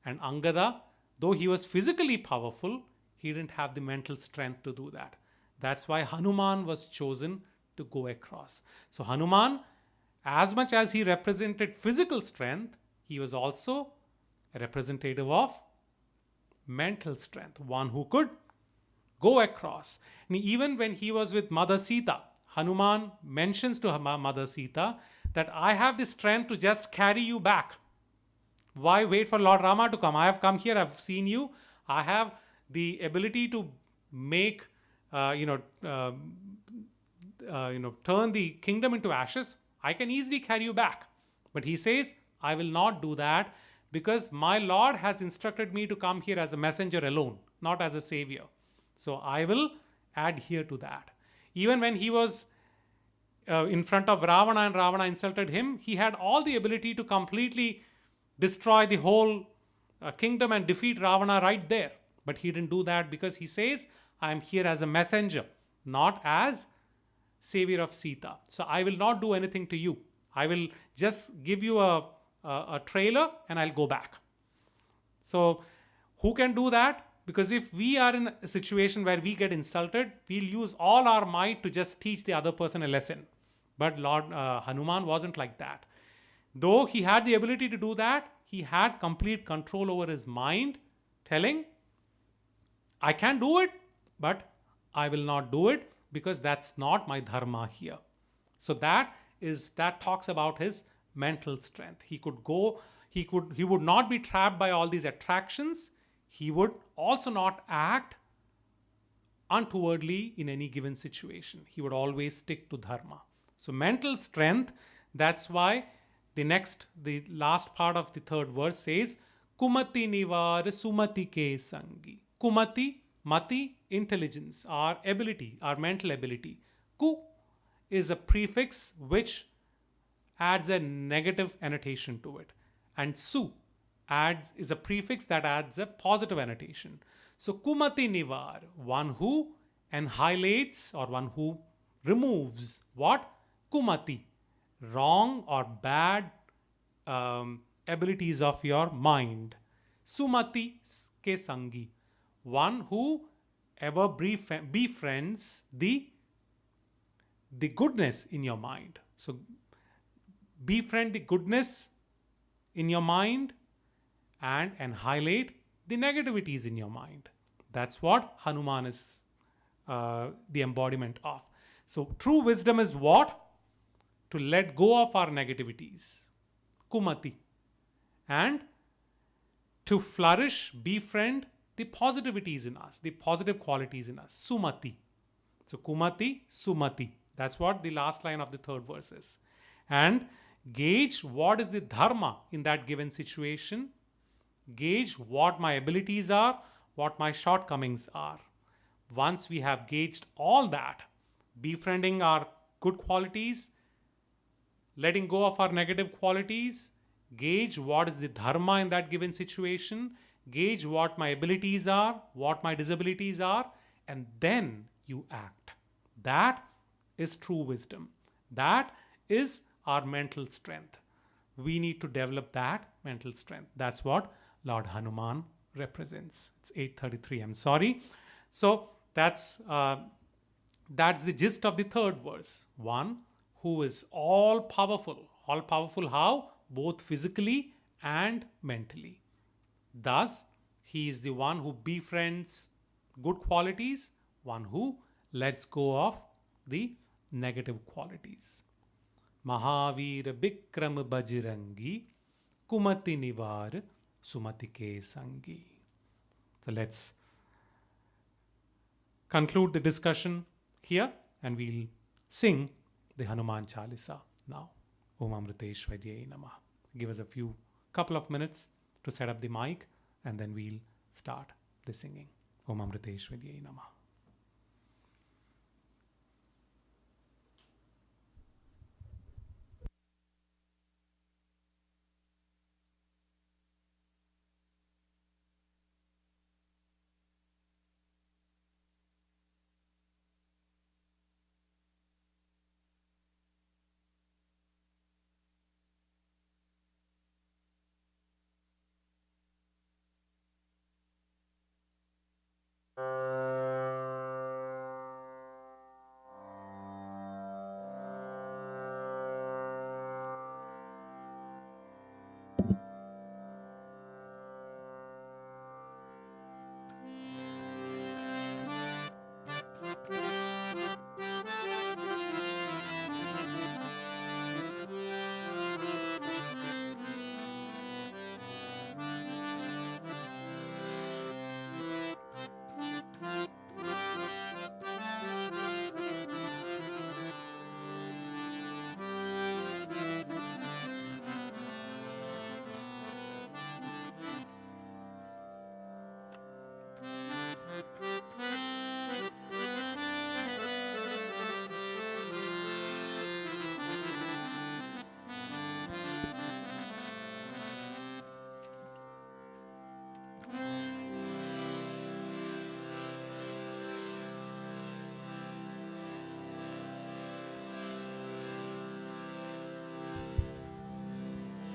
And Angada, though he was physically powerful, he didn't have the mental strength to do that. That's why Hanuman was chosen to go across. So Hanuman, as much as he represented physical strength, he was also a representative of mental strength, one who could go across. And even when he was with Mother Sita, Hanuman mentions to Mother Sita that I have the strength to just carry you back. Why wait for Lord Rama to come? I have come here, I've seen you. I have the ability to make, turn the kingdom into ashes. I can easily carry you back. But he says, I will not do that because my Lord has instructed me to come here as a messenger alone, not as a savior. So I will adhere to that. Even when he was in front of Ravana and Ravana insulted him, he had all the ability to completely destroy the whole kingdom and defeat Ravana right there. But he didn't do that because he says, I am here as a messenger, not as savior of Sita. So I will not do anything to you. I will just give you a trailer and I'll go back. So who can do that? Because if we are in a situation where we get insulted, we'll use all our might to just teach the other person a lesson. But Lord Hanuman wasn't like that. Though he had the ability to do that, he had complete control over his mind, telling, I can do it, but I will not do it because that's not my dharma here. So that talks about his mental strength. He would not be trapped by all these attractions. He would also not act untowardly in any given situation. He would always stick to dharma. So mental strength, that's why the last part of the third verse says, Kumati nivar sumati ke sangi. Kumati, mati, intelligence, our ability, our mental ability. Ku is a prefix which adds a negative annotation to it. And su is a prefix that adds a positive annotation. So kumati nivar, one who annihilates or one who removes what? Kumati, wrong or bad abilities of your mind. Sumati ke sangi, one who ever befriends the goodness in your mind. So befriend the goodness in your mind and annihilate the negativities in your mind. That's what Hanuman is the embodiment of. So true wisdom is what? To let go of our negativities, kumati, and to flourish, befriend the positivities in us, the positive qualities in us, sumati. So kumati, sumati. That's what the last line of the third verse is. And gauge what is the dharma in that given situation. Gauge what my abilities are, what my shortcomings are. Once we have gauged all that, befriending our good qualities, letting go of our negative qualities, gauge what is the dharma in that given situation, gauge what my abilities are, what my disabilities are, and then you act. That is true wisdom. That is our mental strength. We need to develop that mental strength. That's what Lord Hanuman represents. It's 8:33. I'm sorry. So that's the gist of the third verse. One who is all powerful. All powerful how? Both physically and mentally. Thus, he is the one who befriends good qualities, one who lets go of the negative qualities. Mahavir Bikram Bajrangi Kumati Nivar Sumati Ke Sangi. So let's conclude the discussion here and we'll sing the Hanuman Chalisa now. Om Amriteshwaryaye Namah. Give us couple of minutes to set up the mic and then we'll start the singing. Om Amriteshwaryaye Namah.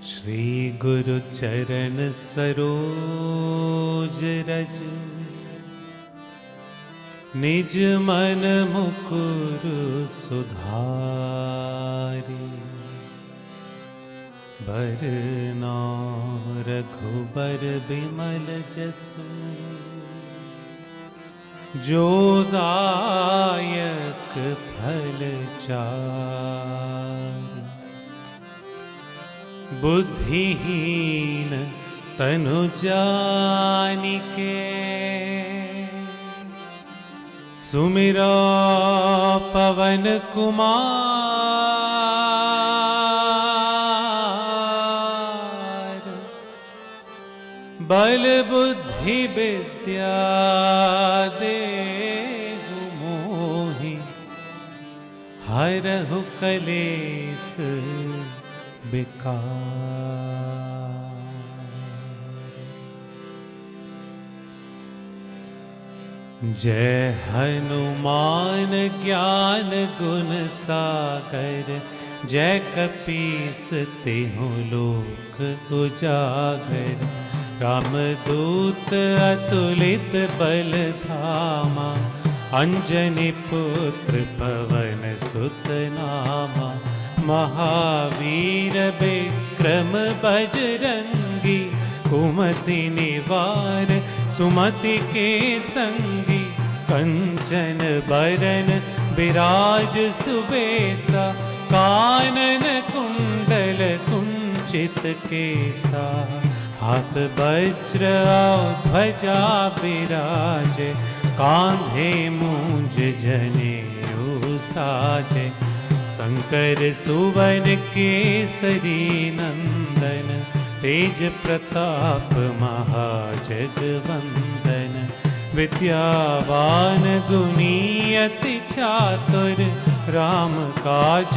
Shri गुरु चरण सरोज रज, निज मन मुकुर सुधारी। बरना रघुबर बिमल जसु, जो दायक फल चारि। बुद्धिहीन तनु जानिके, सुमिरा पवन कुमार। बल बुद्धि विद्या देहु मोहि, हरहु कलेस विकार। जय हनुमान ज्ञान गुण सागर, जय कपीस तिहु लोक उजागर। रामदूत अतुलित बल धामा, अंजनी पुत्र पवन सुत नामा। महावीर विक्रम बजरंगी, कुमति निवार सुमति के संगी। कंचन बरन विराज सुबेसा, कानन कुंडल कुंचित केसा। हाथ वज्र ध्वजा विराजे, कांधे मूंज जनेऊ साजे। शंकर सुवन केसरी नंदन, तेज प्रताप महाजगवंदन। विद्यावान गुणी अति चातुर, राम काज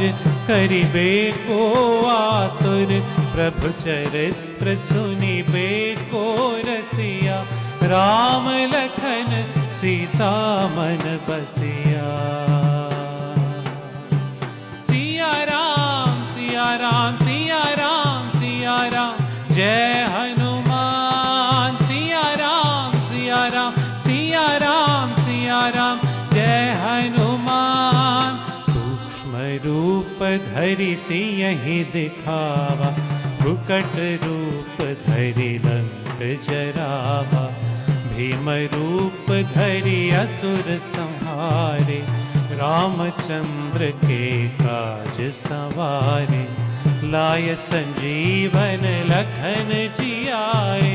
करिबे को आतुर। प्रभु चरित्र सुनिबे को रसिया, राम लखन सीता मन बसिया। सिया राम सिया राम सिया राम सिया राम, जय हनुमान। सिया राम सिया राम सिया राम सिया राम, जय हनुमान। सूक्ष्म रूप धरि सियहि दिखावा, प्रकट रूप धरि लंक जरावा। भीम रूप धरि असुर संहारे, रामचंद्र के काज सवारे। लाय संजीवन लखन जियाए,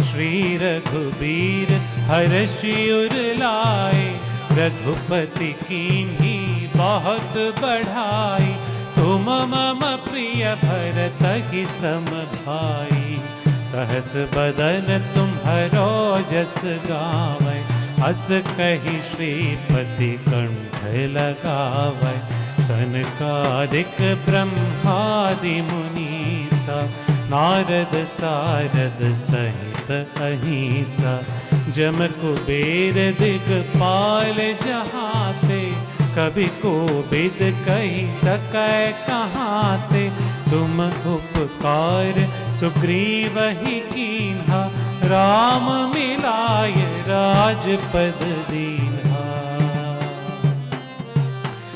श्री रघुबीर हरषि उर लाए। रघुपति कीन्ही बहुत बढ़ाई, तुम मम प्रिय भरतहि सम भाई। सहस बदन तुम्हरो जस गावै, अस कहि श्रीपति कंठ लगावै। सनकादिक ब्रह्मादि मुनीसा, नारद सारद सहित अहिंसा। जम कुबेर दिगपाल जहाते, कभी कोबिद कहि सकै कहाते। तुम उपकार सुग्रीवहि कीन्हा, राम मिलाय राजपद दीन्हा।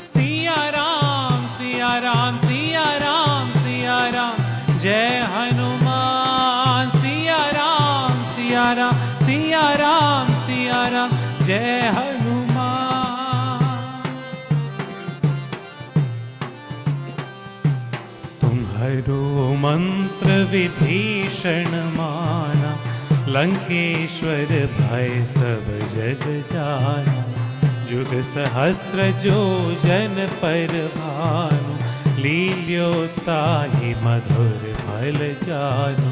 सिया राम सिया राम सिया राम सिया राम, जय हनुमान। सिया राम सिया राम सिया राम सिया राम, जय हनुमान। तुम्हारो मंत्र विभीषण माना, लंकेश्वर भय सब जग जाना। जुग सहस्र जो जन पर भानु, लील्योताहि मधुर फल जानु।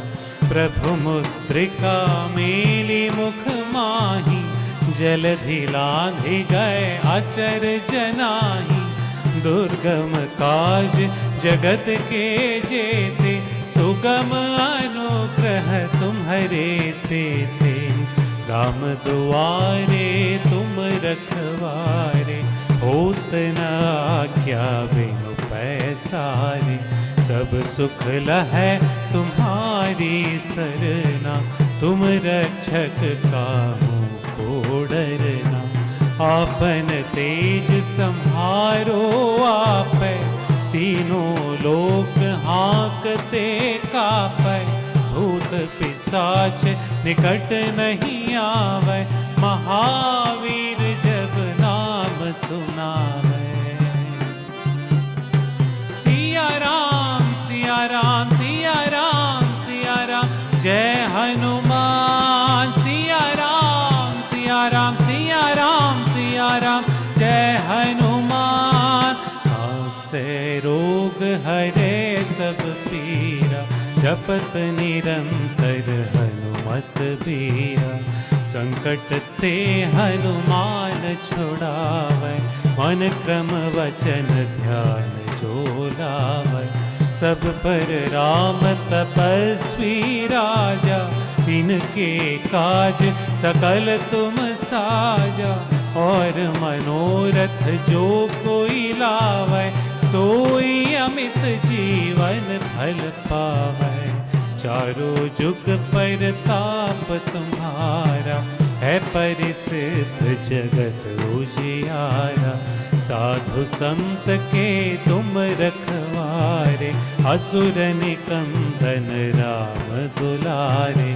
प्रभु मुद्रिका मेली मुख माही, जलधि लांघि गए अचर जनाही। दुर्गम काज जगत के जेते, सुगम अनुग्रह तुम्हरे तेते। राम दुआरे तुम रखवारे, होत न आज्ञा बिनु पैसारे। सब सुख लहै तुम्हारी तुम्हारी सरना, तुम रक्षक काहू को डरना। आपन तेज संहारो आपै, तीनों लोक हाँकते कापै। भूत पिशाच निकट नहीं आवै, महावीर जब नाम सुनावै। सिया राम सिया राम सिया राम सिया राम, जय हनुमान। सिया राम सिया राम सिया राम सिया राम, जय हनुमान। आसे रोग हरे सब पीरा, जपत निरंतर हनुमत बीरा। संकट ते हनुमान छुड़ावै, मन क्रम वचन ध्यान जो लावै। सब पर राम तपस्वी राजा, तिनके काज सकल तुम साजा। और मनोरथ जो कोई लावै, सोई अमित जीवन फल पावै। चारों जुग पर ताप तुम्हारा, है परिसिद्ध जगत उजियारा। साधु संत के तुम रखवारे, असुर निकंदन राम दुलारे।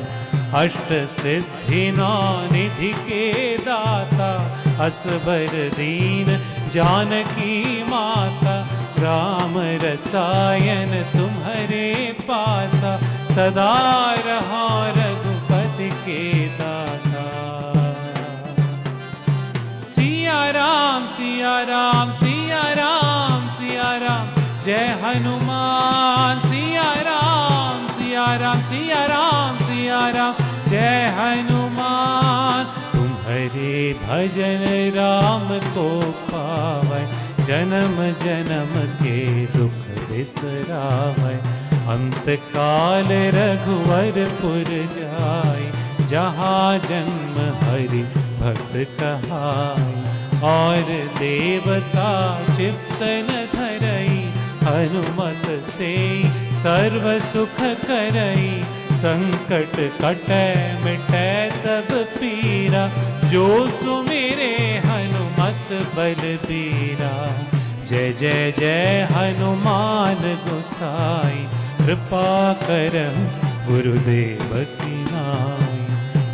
अष्ट सिद्धि नौ निधि के दाता, असबर दीन जानकी माता। राम रसायन तुम्हारे पासा, सदा रहा रघुपति के दासा। सिया राम सिया राम सिया राम सिया राम, जय हनुमान। सिया राम सिया राम सिया राम सिया राम, जय हनुमान। तुम्हारे भजन राम को पावै, जन्म जन्म के दुख बिसरावै। अंत काल रघुवरपुर जाय, जहाँ जन्म हरि भक्त कहाय। और देवता चित्तन धरई, हनुमत से सर्व सुख करई। संकट कटै मिटै सब पीरा, जो सुमिरे हनुमत बलबीरा। जय जय जय हनुमान गोसाई, कृपा करहु गुरुदेव की नाई।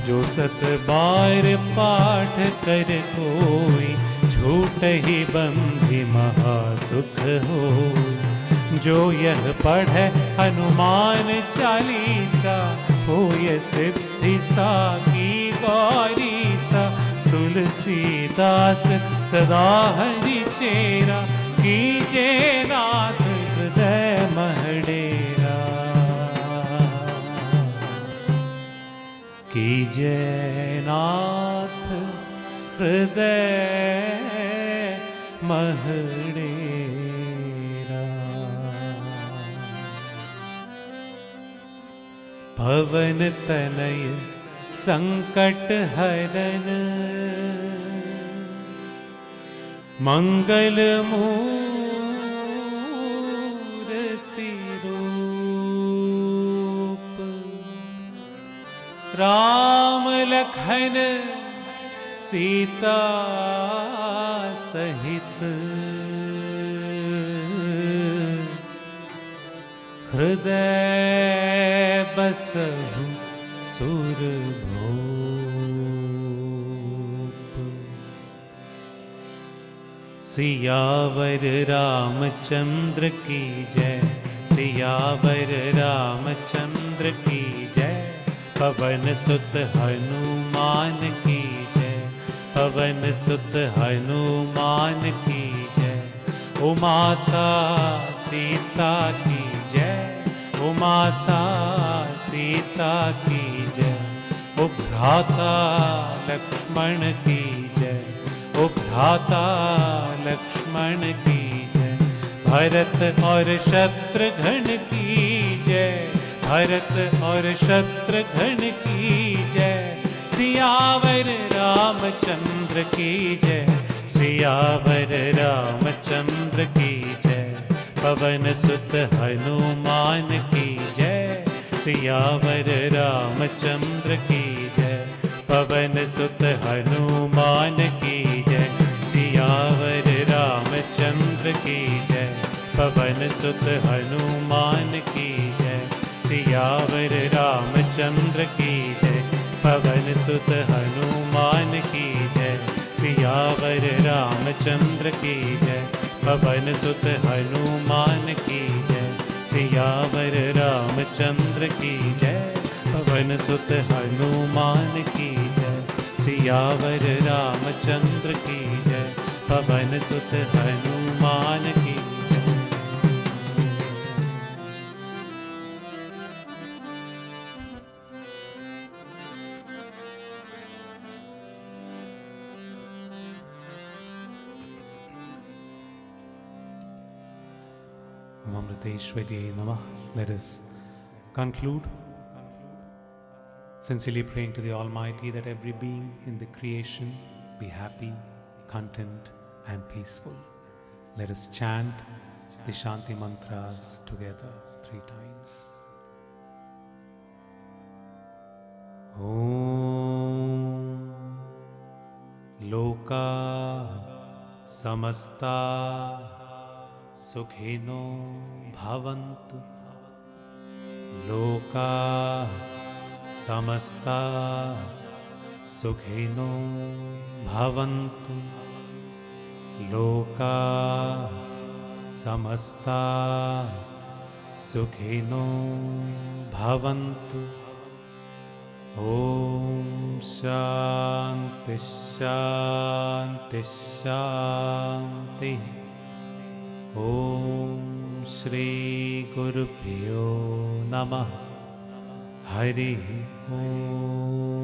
जो सत बार पाठ कर कोई, झूठ ही बंधि महासुख होई। जो यह पढ़े हनुमान चालीसा, होय सिद्धि साकी गौरीसा। तुलसीदास सदा हरि चेरा, कीजे नाथ हृदय महडेरा। कीजे नाथ हृदय महडेरा। पवन तनय संकट हरन, मंगल मूर्ति रूप। राम लखन सीता सहित, हृदय बसहु सुरभूप। सियावर रामचंद्र की जय, सियावर रामचंद्र की जय। पवन सुत हनुमान की जय, पवन सुत हनुमान की जय। ओ माता सीता की जय, ओ माता सीता की जय। ओ भ्राता लक्ष्मण की जय, ओ भ्राता लक्ष्मण की जय। भरत और शत्रुघ्न की जय, भरत और शत्रुघ्न की जय। सियावर रामचंद्र की जय, सियावर रामचंद्र की जय। पवन सुत हनुमान की जय, सियावर रामचंद्र की जय। पवन सुत हनुमान की जय। सियावर रामचंद्र की जय। पवन सुत हनुमान की जय। सियावर रामचंद्र की जय। पवन सुत हनुमान की जय। सियावर रामचंद्र की जय। पवन सुत हनुमान की जय। सियावर रामचंद्र की जय। पवन सुत हनुमान की जय। सियावर रामचंद्र की जय। पवन सुत हनुमान की जय। Amriteshwarye Namah. Let us conclude sincerely praying to the Almighty that every being in the creation be happy, content and peaceful. Let us chant the Shanti mantras together 3 times. Om Loka Samasta Sukhino Bhavantu. Loka Samasta Sukhino Bhavantu. Loka Samasta Sukhino Bhavantu. Om Shanti Shanti Shanti. Om Shri Guru Pyo Namah. Hari Om.